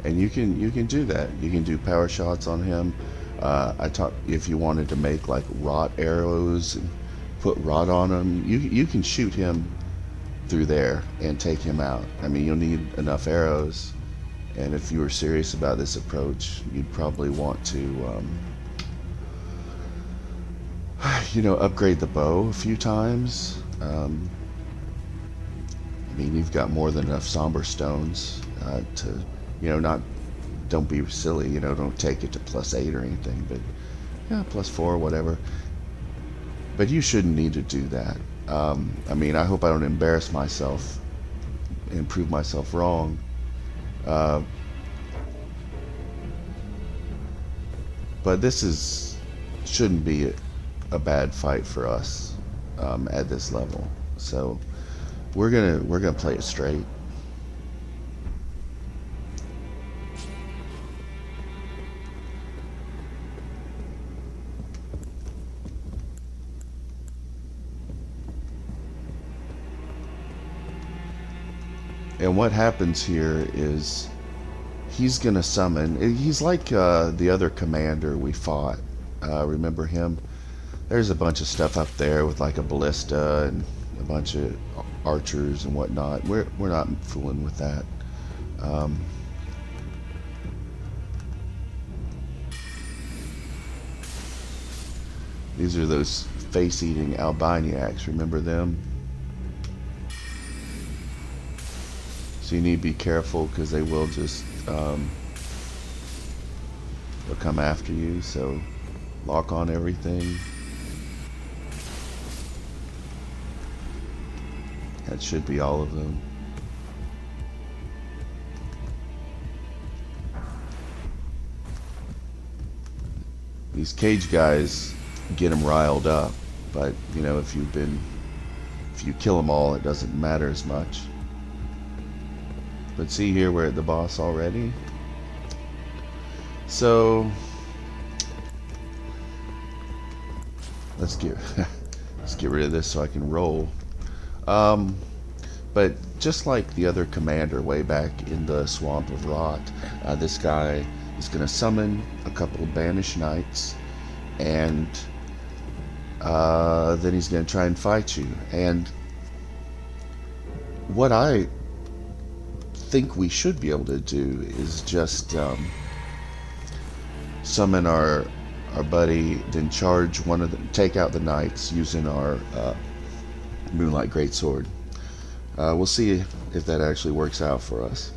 And you can do that. You can do power shots on him. I taught if you wanted to make like rot arrows and put rot on him, you can shoot him through there and take him out. I mean, you'll need enough arrows, and if you were serious about this approach, you'd probably want to you know, upgrade the bow a few times. mean, you've got more than enough somber stones to, not, don't be silly, don't take it to +8 or anything, but yeah, +4, whatever. But you shouldn't need to do that. I mean, I hope I don't embarrass myself and prove myself wrong. But this shouldn't be a bad fight for us at this level. So we're gonna play it straight. And what happens here is he's gonna summon. He's like the other commander we fought. Remember him? There's a bunch of stuff up there with like a ballista and a bunch of archers and whatnot. We're not fooling with that. These are those face-eating albiniacs. Remember them? So you need to be careful because they will just they'll come after you. So lock on everything. That should be all of them. These cage guys get them riled up, but if you kill them all, it doesn't matter as much. But see here, we're at the boss already. So let's get rid of this so I can roll. But just like the other commander way back in the Swamp of Rot, this guy is going to summon a couple of banished knights, and then he's going to try and fight you. And what I think we should be able to do is just summon our buddy, then charge one of them, take out the knights using our Moonlight Greatsword. We'll see if that actually works out for us.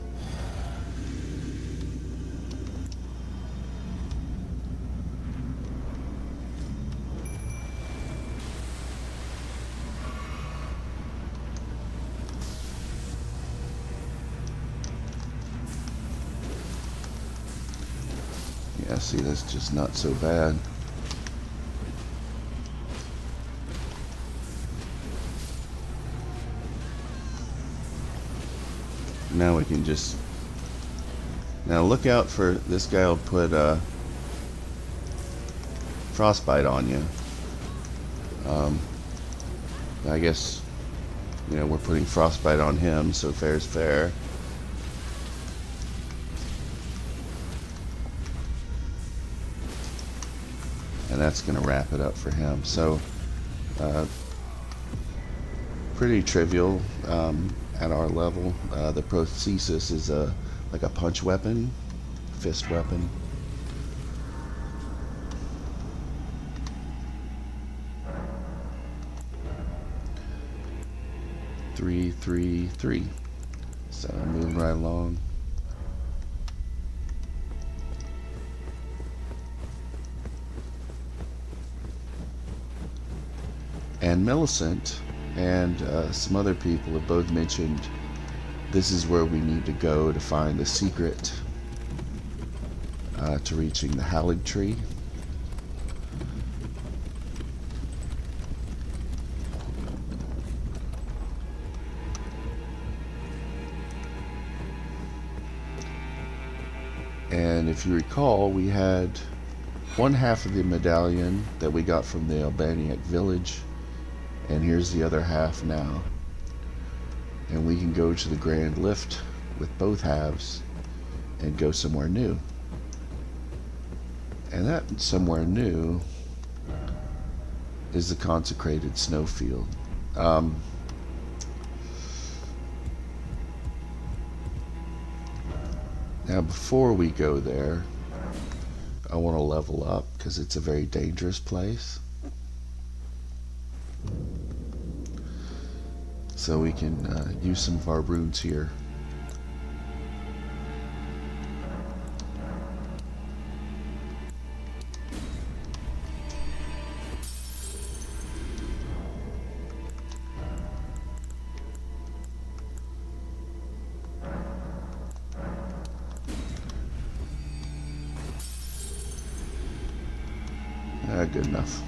Yeah, see, that's just not so bad. Now we can just... Now look out for... This guy will put frostbite on you. I guess, we're putting frostbite on him, so fair's fair. And that's going to wrap it up for him. So, pretty trivial at our level. The prosthesis is like a punch weapon, fist weapon. Three, 3, 3. So moving right along. And Millicent and some other people have both mentioned this is where we need to go to find the secret to reaching the Hallig Tree. And if you recall, we had one half of the medallion that we got from the Albaniac village, and here's the other half now. And we can go to the Grand Lift with both halves and go somewhere new. And that somewhere new is the Consecrated Snowfield. Now before we go there, I want to level up because it's a very dangerous place. so we can use some of our runes here. Good enough.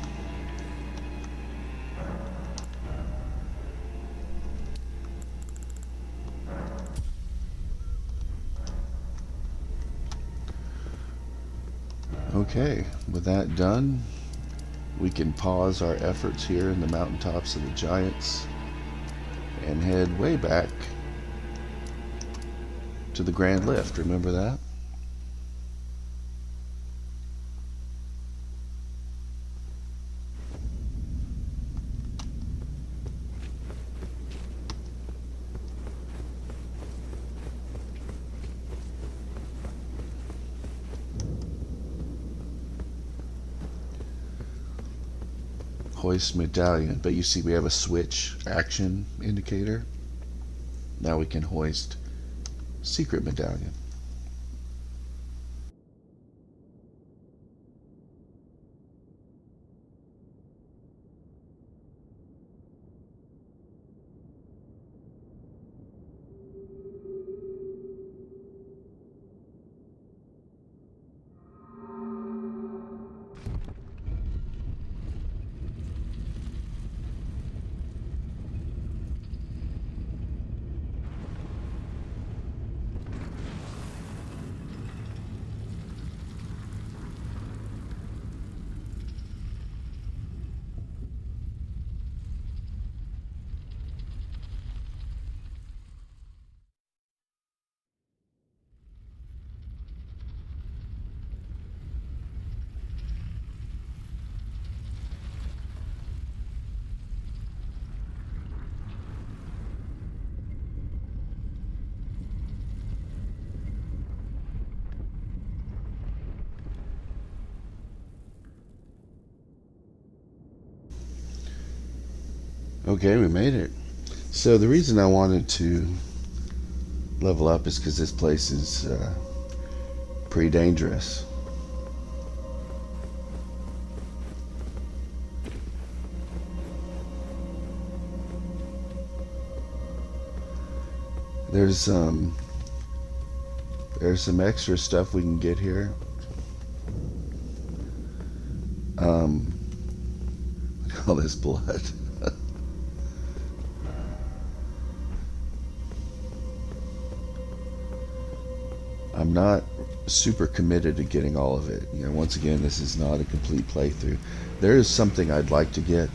Okay, with that done, we can pause our efforts here in the mountaintops of the giants and head way back to the Grand Lift. Remember that? Hoist medallion, but you see we have a switch action indicator. Now we can hoist secret medallion. Okay, we made it. So the reason I wanted to level up is because this place is pretty dangerous. There's some extra stuff we can get here. Look at all this blood. I'm not super committed to getting all of it. You know, once again, this is not a complete playthrough. There is something I'd like to get,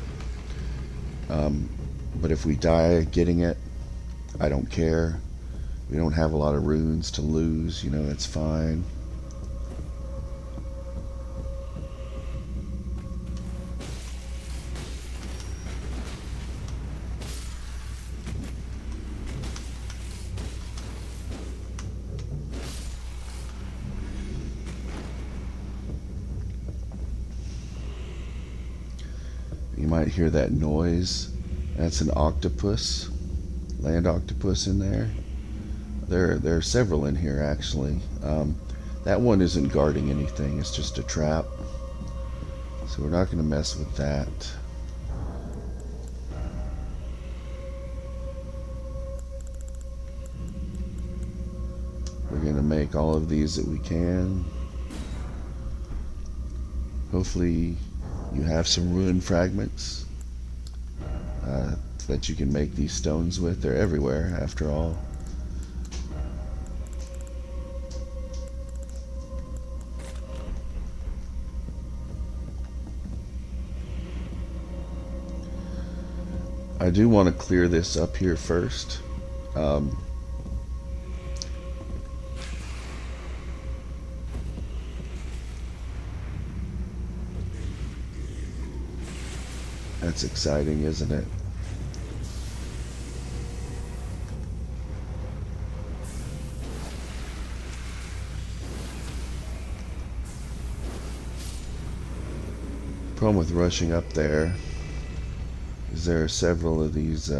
but if we die getting it, I don't care. We don't have a lot of runes to lose, you know, that's fine. You might hear that noise. That's an octopus, land octopus in there. There are several in here actually. That one isn't guarding anything, it's just a trap. So we're not going to mess with that. We're going to make all of these that we can. Hopefully you have some ruin fragments that you can make these stones with. They're everywhere after all. I do want to clear this up here first. That's exciting, isn't it? Problem with rushing up there is there are several of these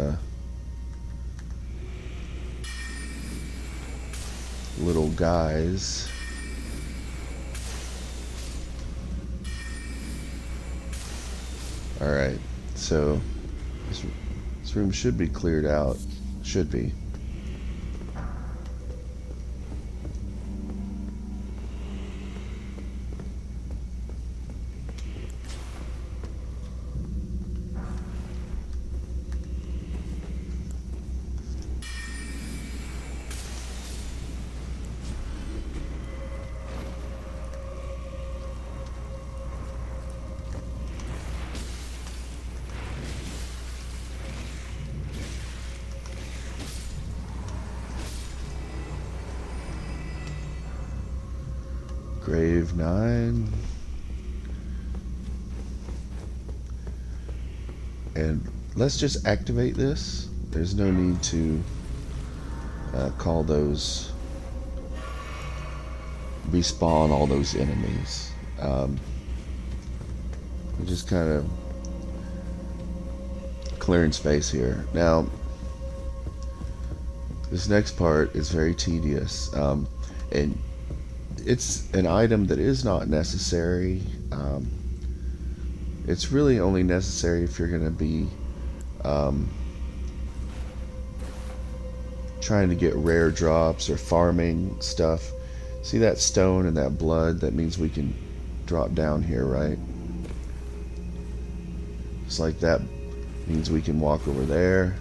little guys. Alright, so this room should be cleared out. Should be. Grave 9. And let's just activate this. There's no need to call those, respawn all those enemies. We're just kind of clearing space here. Now, this next part is very tedious. And it's an item that is not necessary. It's really only necessary if you're going to be trying to get rare drops or farming stuff. See that stone and that blood? That means we can drop down here, right? Just like that means we can walk over there.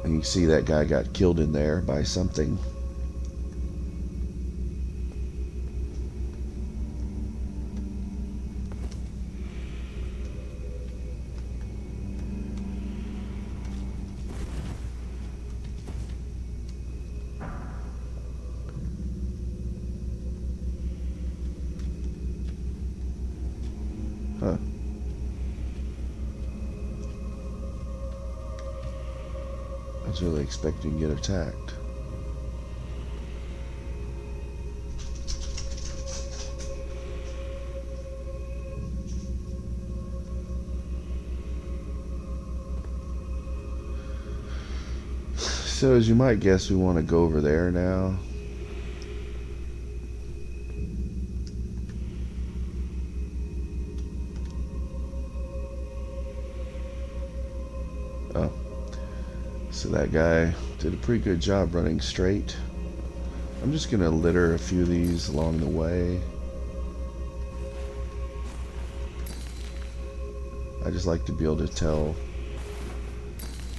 And you see that guy got killed in there by something. Huh. I was really expecting to get attacked. So as you might guess, we want to go over there now. Oh. So that guy did a pretty good job running straight. I'm just gonna litter a few of these along the way. I just like to be able to tell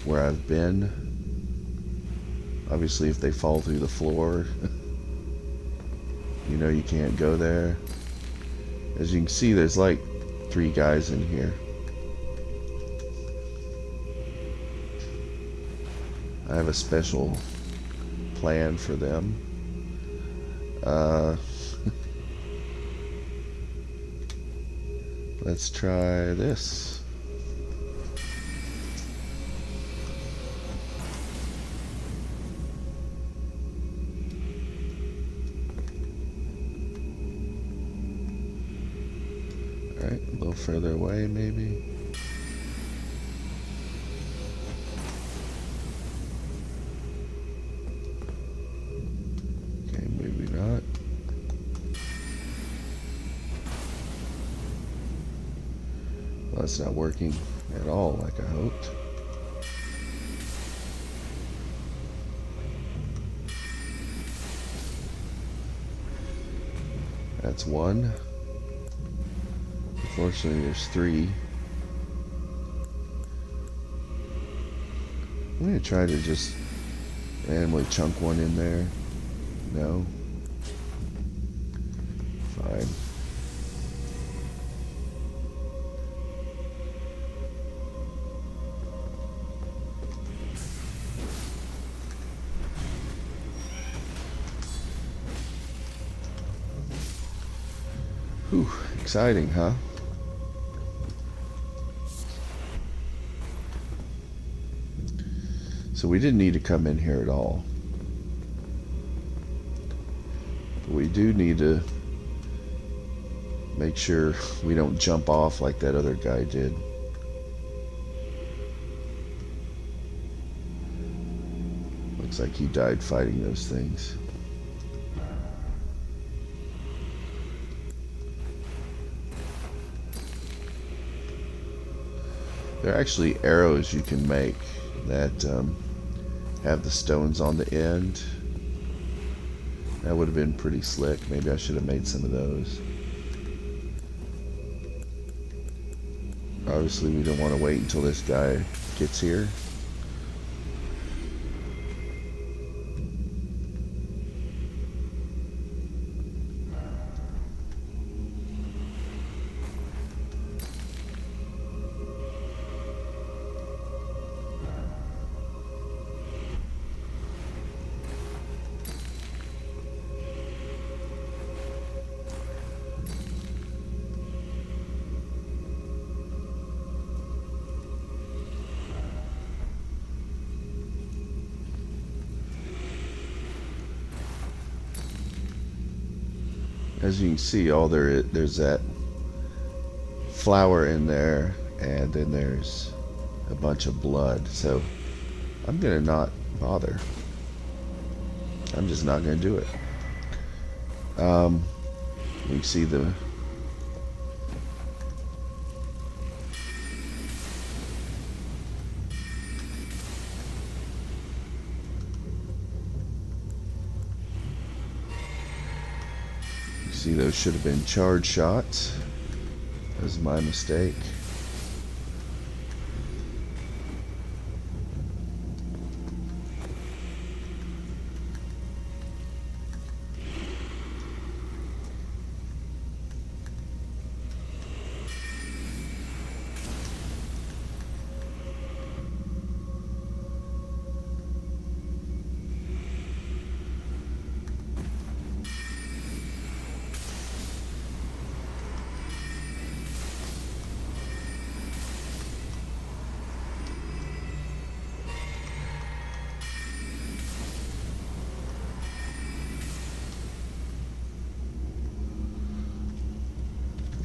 where I've been. Obviously, if they fall through the floor, you know you can't go there. As you can see, there's like 3 guys in here. I have a special plan for them. Let's try this. Alright, a little further away maybe. Okay, maybe not. Well, that's not working at all like I hoped. That's 1. Unfortunately, there's 3. I'm gonna try to just randomly chunk one in there. No. Fine. Whew, exciting, huh? So we didn't need to come in here at all. But we do need to make sure we don't jump off like that other guy did. Looks like he died fighting those things. There are actually arrows you can make that have the stones on the end. That would have been pretty slick. Maybe I should have made some of those. Obviously, we don't want to wait until this guy gets here. As you can see, there's that flower in there, and then there's a bunch of blood. So I'm gonna not bother. I'm just not gonna do it. You can see those should have been charge shots. That was my mistake.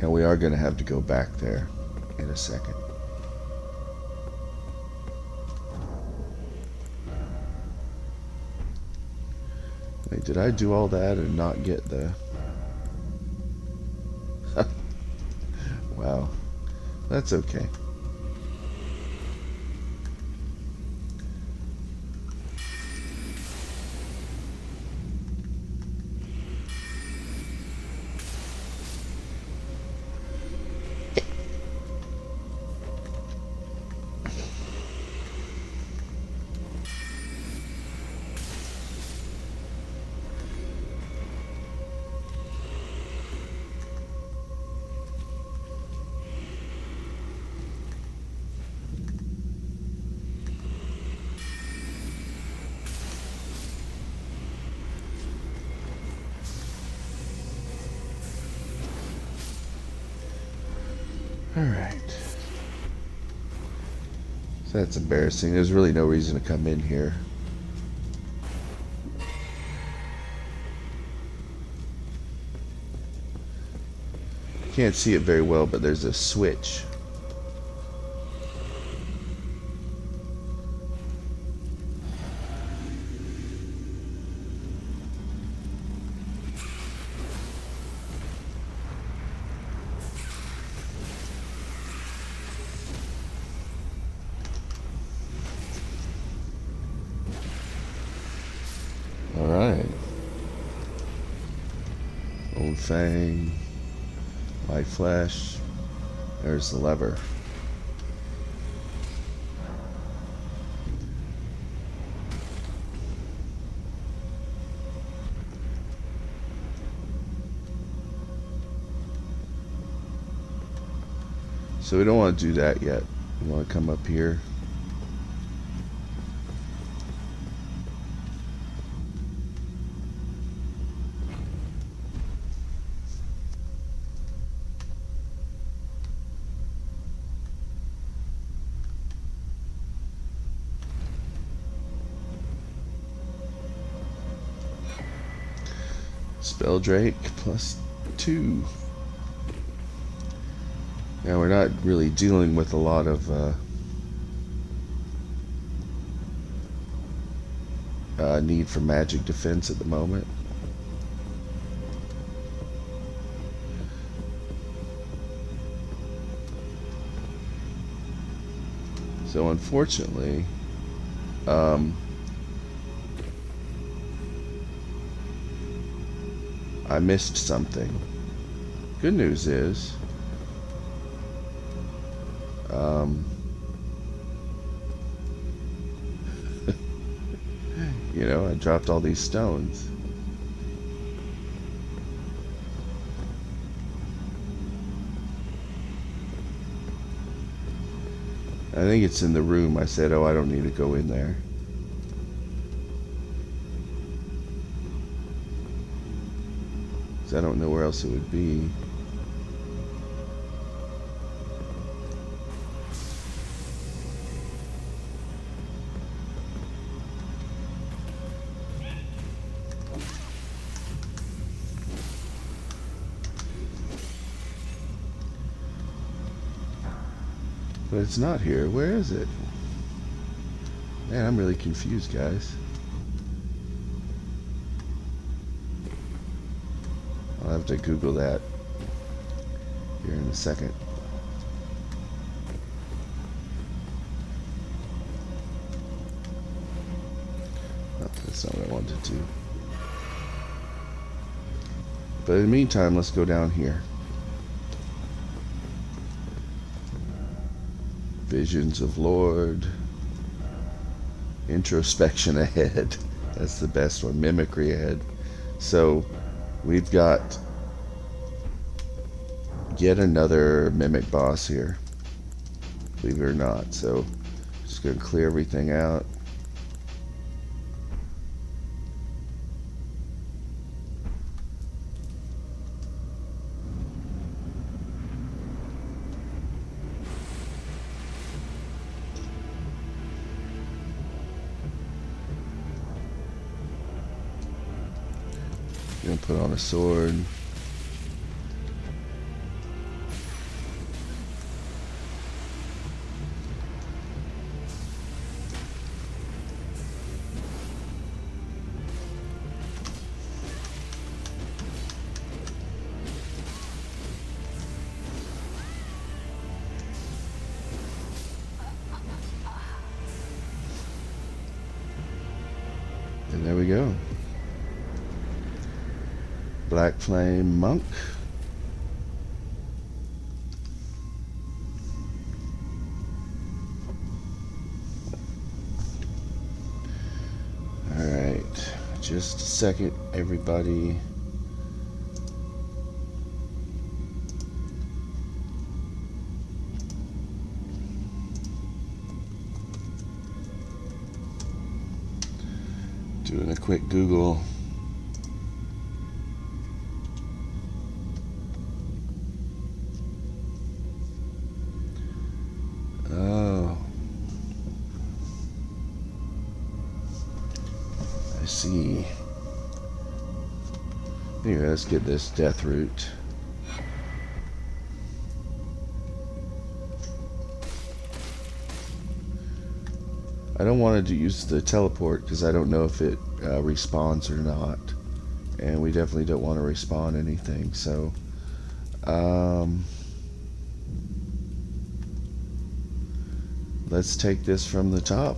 And we are going to have to go back there in a second. Wait, did I do all that and not get the... Wow. That's okay. Alright. So that's embarrassing. There's really no reason to come in here. Can't see it very well, but there's a switch. Alright. Old Fang. White flesh. There's the lever. So we don't want to do that yet. We want to come up here. Spell Drake +2. Now we're not really dealing with a lot of need for magic defense at the moment. So unfortunately, I missed something. Good news is, you know, I dropped all these stones. I think it's in the room. I said, oh, I don't need to go in there. Because I don't know where else it would be. But it's not here. Where is it? Man, I'm really confused, guys. I'll have to Google that here in a second. Oh, that's not what I wanted to do. But in the meantime, let's go down here. Visions of Lord. Introspection ahead. That's the best one. Mimicry ahead. So we've got yet another mimic boss here. Believe it or not. So just gonna clear everything out. Gonna put on a sword. And there we go. Black Flame Monk. Alright, just a second, everybody. Doing a quick Google. See. Anyway, let's get this death root. I don't want to use the teleport because I don't know if it respawns or not, and we definitely don't want to respawn anything. So, let's take this from the top.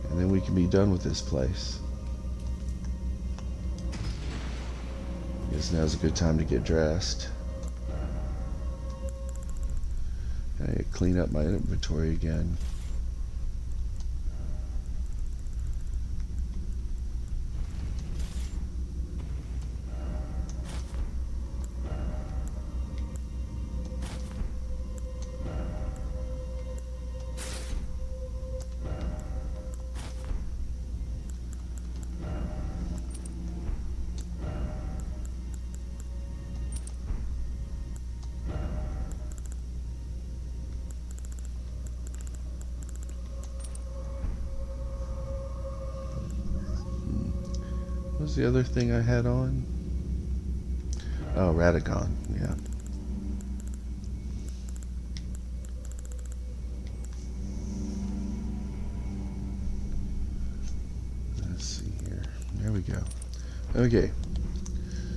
And then we can be done with this place. Guess now's a good time to get dressed. I clean up my inventory again. What was the other thing I had on? Oh, Radagon, yeah. go. Okay.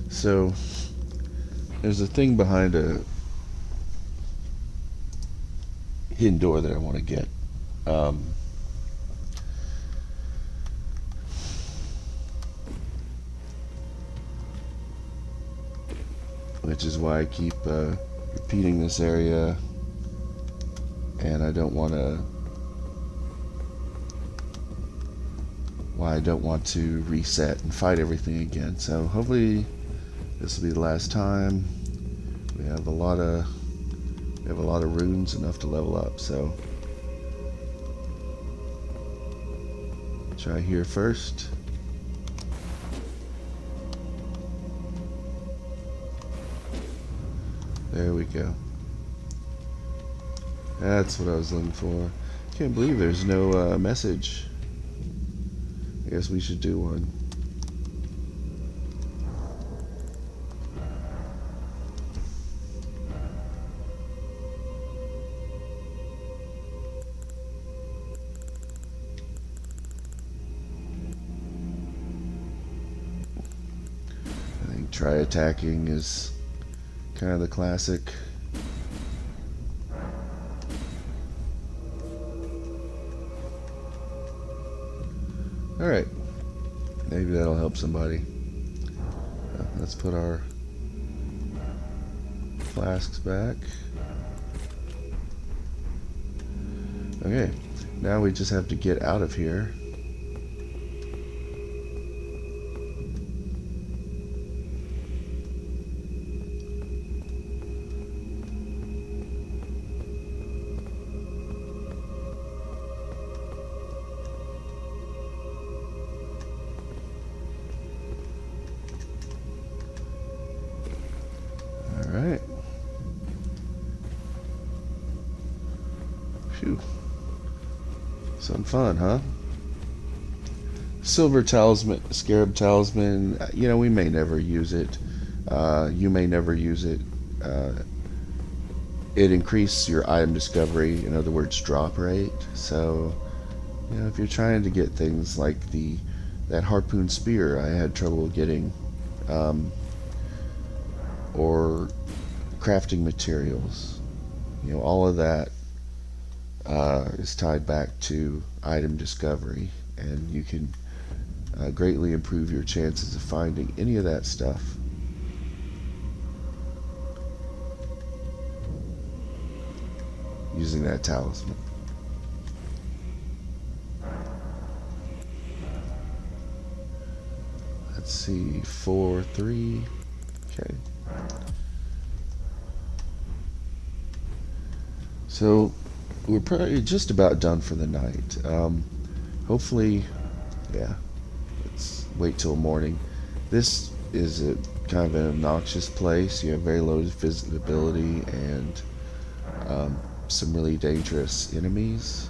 So there's a thing behind a hidden door that I want to get. Which is why I keep repeating this area, and I don't want to reset and fight everything again. So hopefully this will be the last time. We have a lot of runes, enough to level up. So try here first. There we go. That's what I was looking for. Can't believe there's no message. I guess we should do one. I think try attacking is kind of the classic. Alright. Maybe that'll help somebody. Let's put our flasks back. Okay. Now we just have to get out of here. Alright. Phew. Some fun, huh? Silver talisman, scarab talisman, you know, we may never use it. You may never use it. It increases your item discovery, in other words, drop rate. So, you know, if you're trying to get things like that harpoon spear I had trouble getting, or crafting materials, you know, all of that is tied back to item discovery, and you can greatly improve your chances of finding any of that stuff. Using that talisman. Let's see, 4, 3. Okay. So we're probably just about done for the night. Hopefully, yeah. Let's wait till morning. This is a kind of an obnoxious place. You have very low visibility and some really dangerous enemies.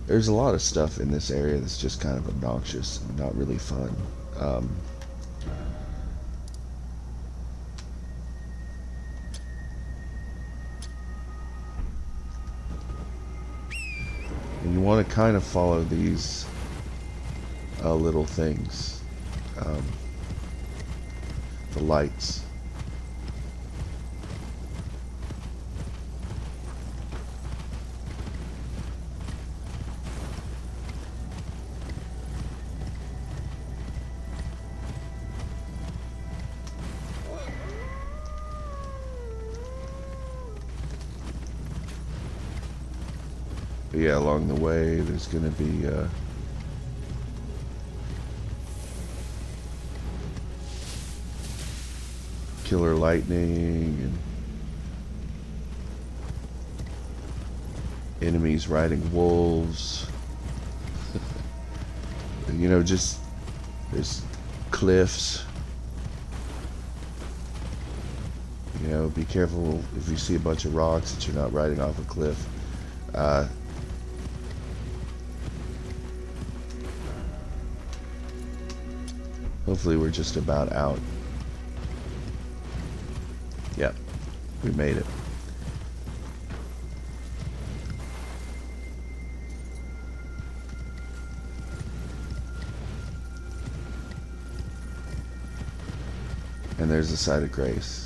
There's a lot of stuff in this area that's just kind of obnoxious and not really fun. And you want to kind of follow these little things. The lights. But yeah, along the way there's going to be killer lightning and enemies riding wolves. You know, just there's cliffs. You know, be careful if you see a bunch of rocks that you're not riding off a cliff. Hopefully we're just about out. Yep, we made it. And there's the site of grace.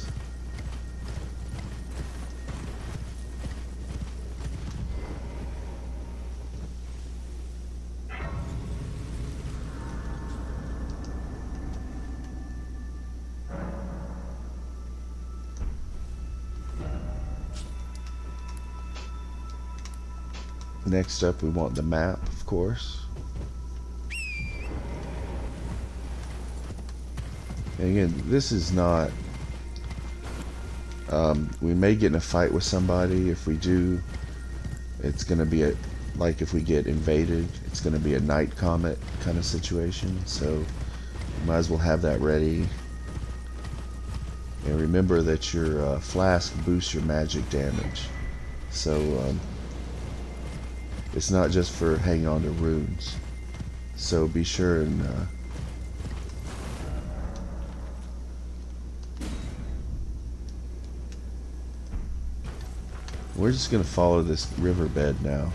Next up, we want the map, of course. And again, this is not... we may get in a fight with somebody. If we do, it's going to be like if we get invaded, it's going to be a night comet kind of situation. So you might as well have that ready. And remember that your flask boosts your magic damage. So it's not just for hanging on to runes. So be sure and we're just going to follow this riverbed now.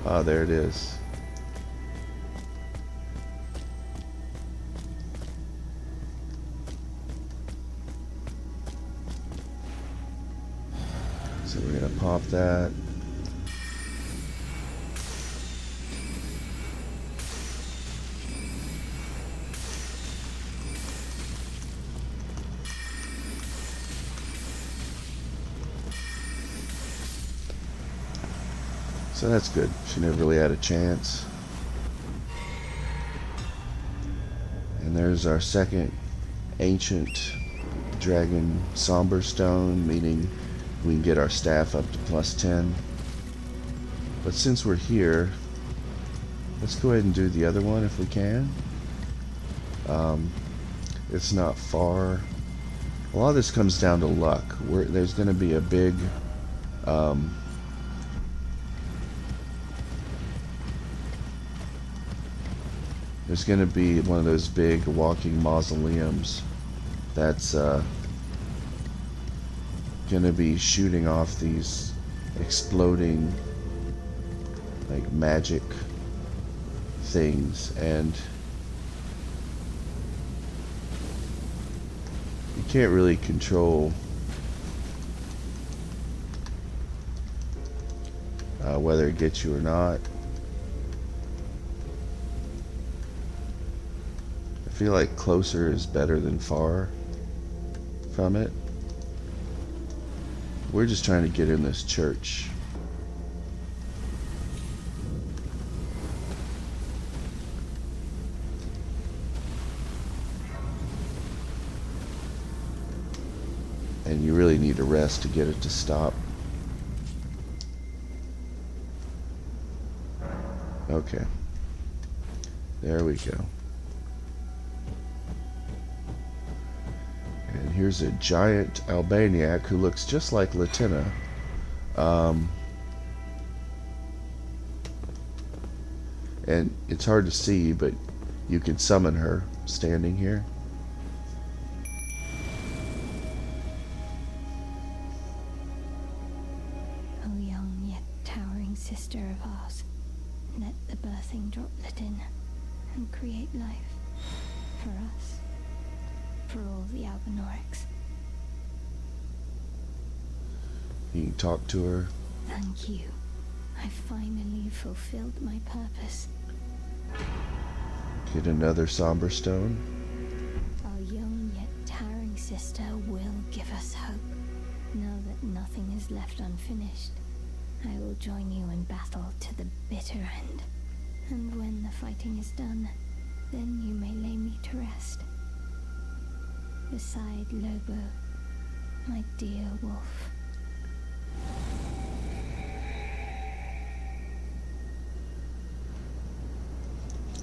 Ah, there it is. So we're going to pop that. So that's good. She never really had a chance. And there's our second ancient dragon somber stone, meaning we can get our staff up to +10. But since we're here, let's go ahead and do the other one if we can. It's not far. A lot of this comes down to luck. There's going to be a big there's going to be one of those big walking mausoleums that's going to be shooting off these exploding like magic things, and you can't really control whether it gets you or not. I feel like closer is better than far from it. We're just trying to get in this church. And you really need a rest to get it to stop. Okay. There we go. And here's a giant Albaniac who looks just like Latina. And it's hard to see, but you can summon her standing here. O young yet towering sister of ours, let the birthing droplet in and create life for us, for all the Albinorics. You can talk to her. Thank you. I finally fulfilled my purpose. Get another somber stone. Our young yet towering sister will give us hope. Now that nothing is left unfinished, I will join you in battle to the bitter end. And when the fighting is done, then you may lay me to rest. Beside Lobo, my dear wolf.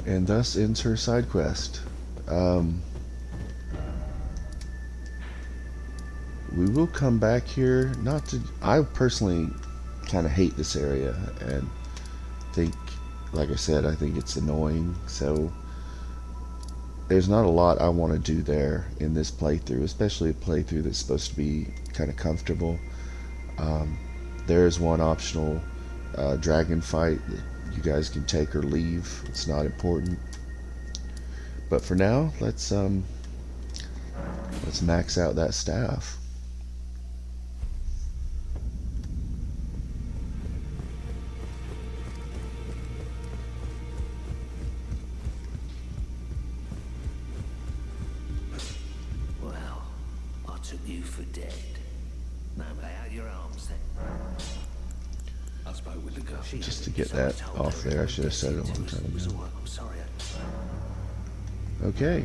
And thus ends her side quest. We will come back here, not to... I personally kind of hate this area and think, like I said, I think it's annoying. So there's not a lot I want to do there in this playthrough, especially a playthrough that's supposed to be kind of comfortable. There is one optional dragon fight that you guys can take or leave. It's not important. But for now, let's max out that staff. Well, I took you for dead. Now lay out your arms then. I spoke with the girl. Just to get that off there, I should have said it a long time It was ago. all right, I'm sorry. Okay.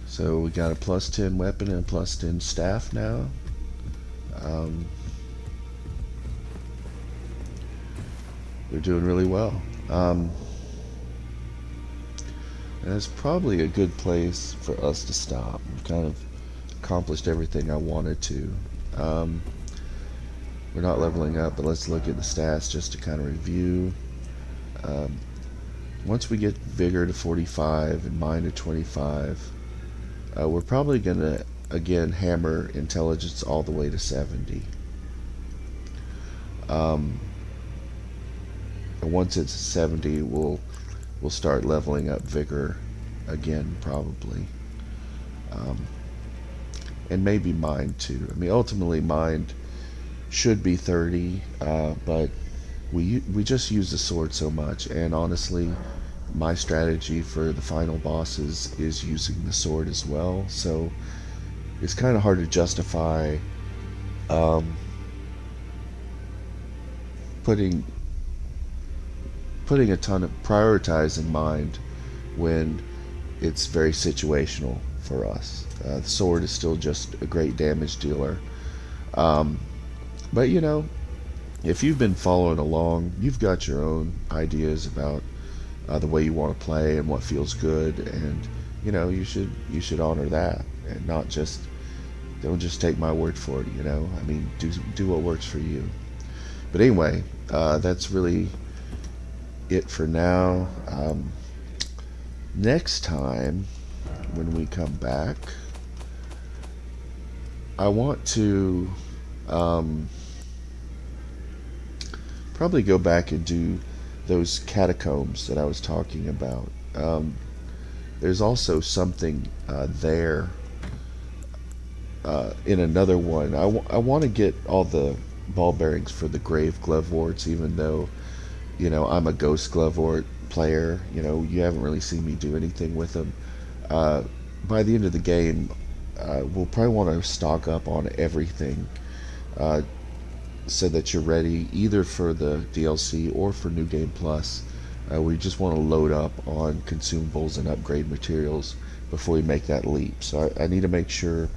So we got a +10 weapon and a +10 staff now. They're doing really well. And it's probably a good place for us to stop. We've kind of accomplished everything I wanted to. We're not leveling up, but let's look at the stats just to kind of review. Once we get Vigor to 45 and Mind to 25, we're probably going to, again, hammer Intelligence all the way to 70. And once it's 70, we'll start leveling up Vigor again, probably. And maybe Mind too. I mean, ultimately Mind should be 30, but we just use the sword so much, and honestly my strategy for the final bosses is using the sword as well, so it's kind of hard to justify putting a ton of prioritizing Mind when it's very situational for us. The sword is still just a great damage dealer. But you know, if you've been following along, you've got your own ideas about the way you want to play and what feels good, and you know, you should honor that and not just don't just take my word for it. You know, I mean, do what works for you. But anyway, that's really it for now. Next time when we come back, I want to probably go back and do those catacombs that I was talking about. There's also something there in another one. I want to get all the ball bearings for the Grave Gloveworts, even though, you know, I'm a Ghost Glovewort player. You know, you haven't really seen me do anything with them. By the end of the game, we'll probably want to stock up on everything so that you're ready either for the DLC or for New Game Plus. We just want to load up on consumables and upgrade materials before we make that leap. So I need to make sure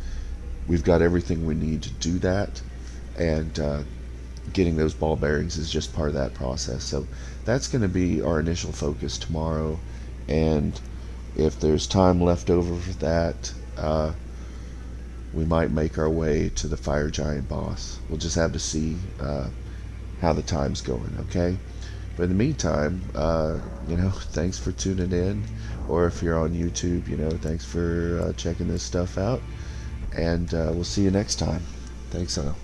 we've got everything we need to do that, and getting those ball bearings is just part of that process. So that's going to be our initial focus tomorrow, and if there's time left over for that, we might make our way to the Fire Giant boss. We'll just have to see how the time's going, okay? But in the meantime, you know, thanks for tuning in, or if you're on YouTube, you know, thanks for checking this stuff out, and we'll see you next time. Thanks all.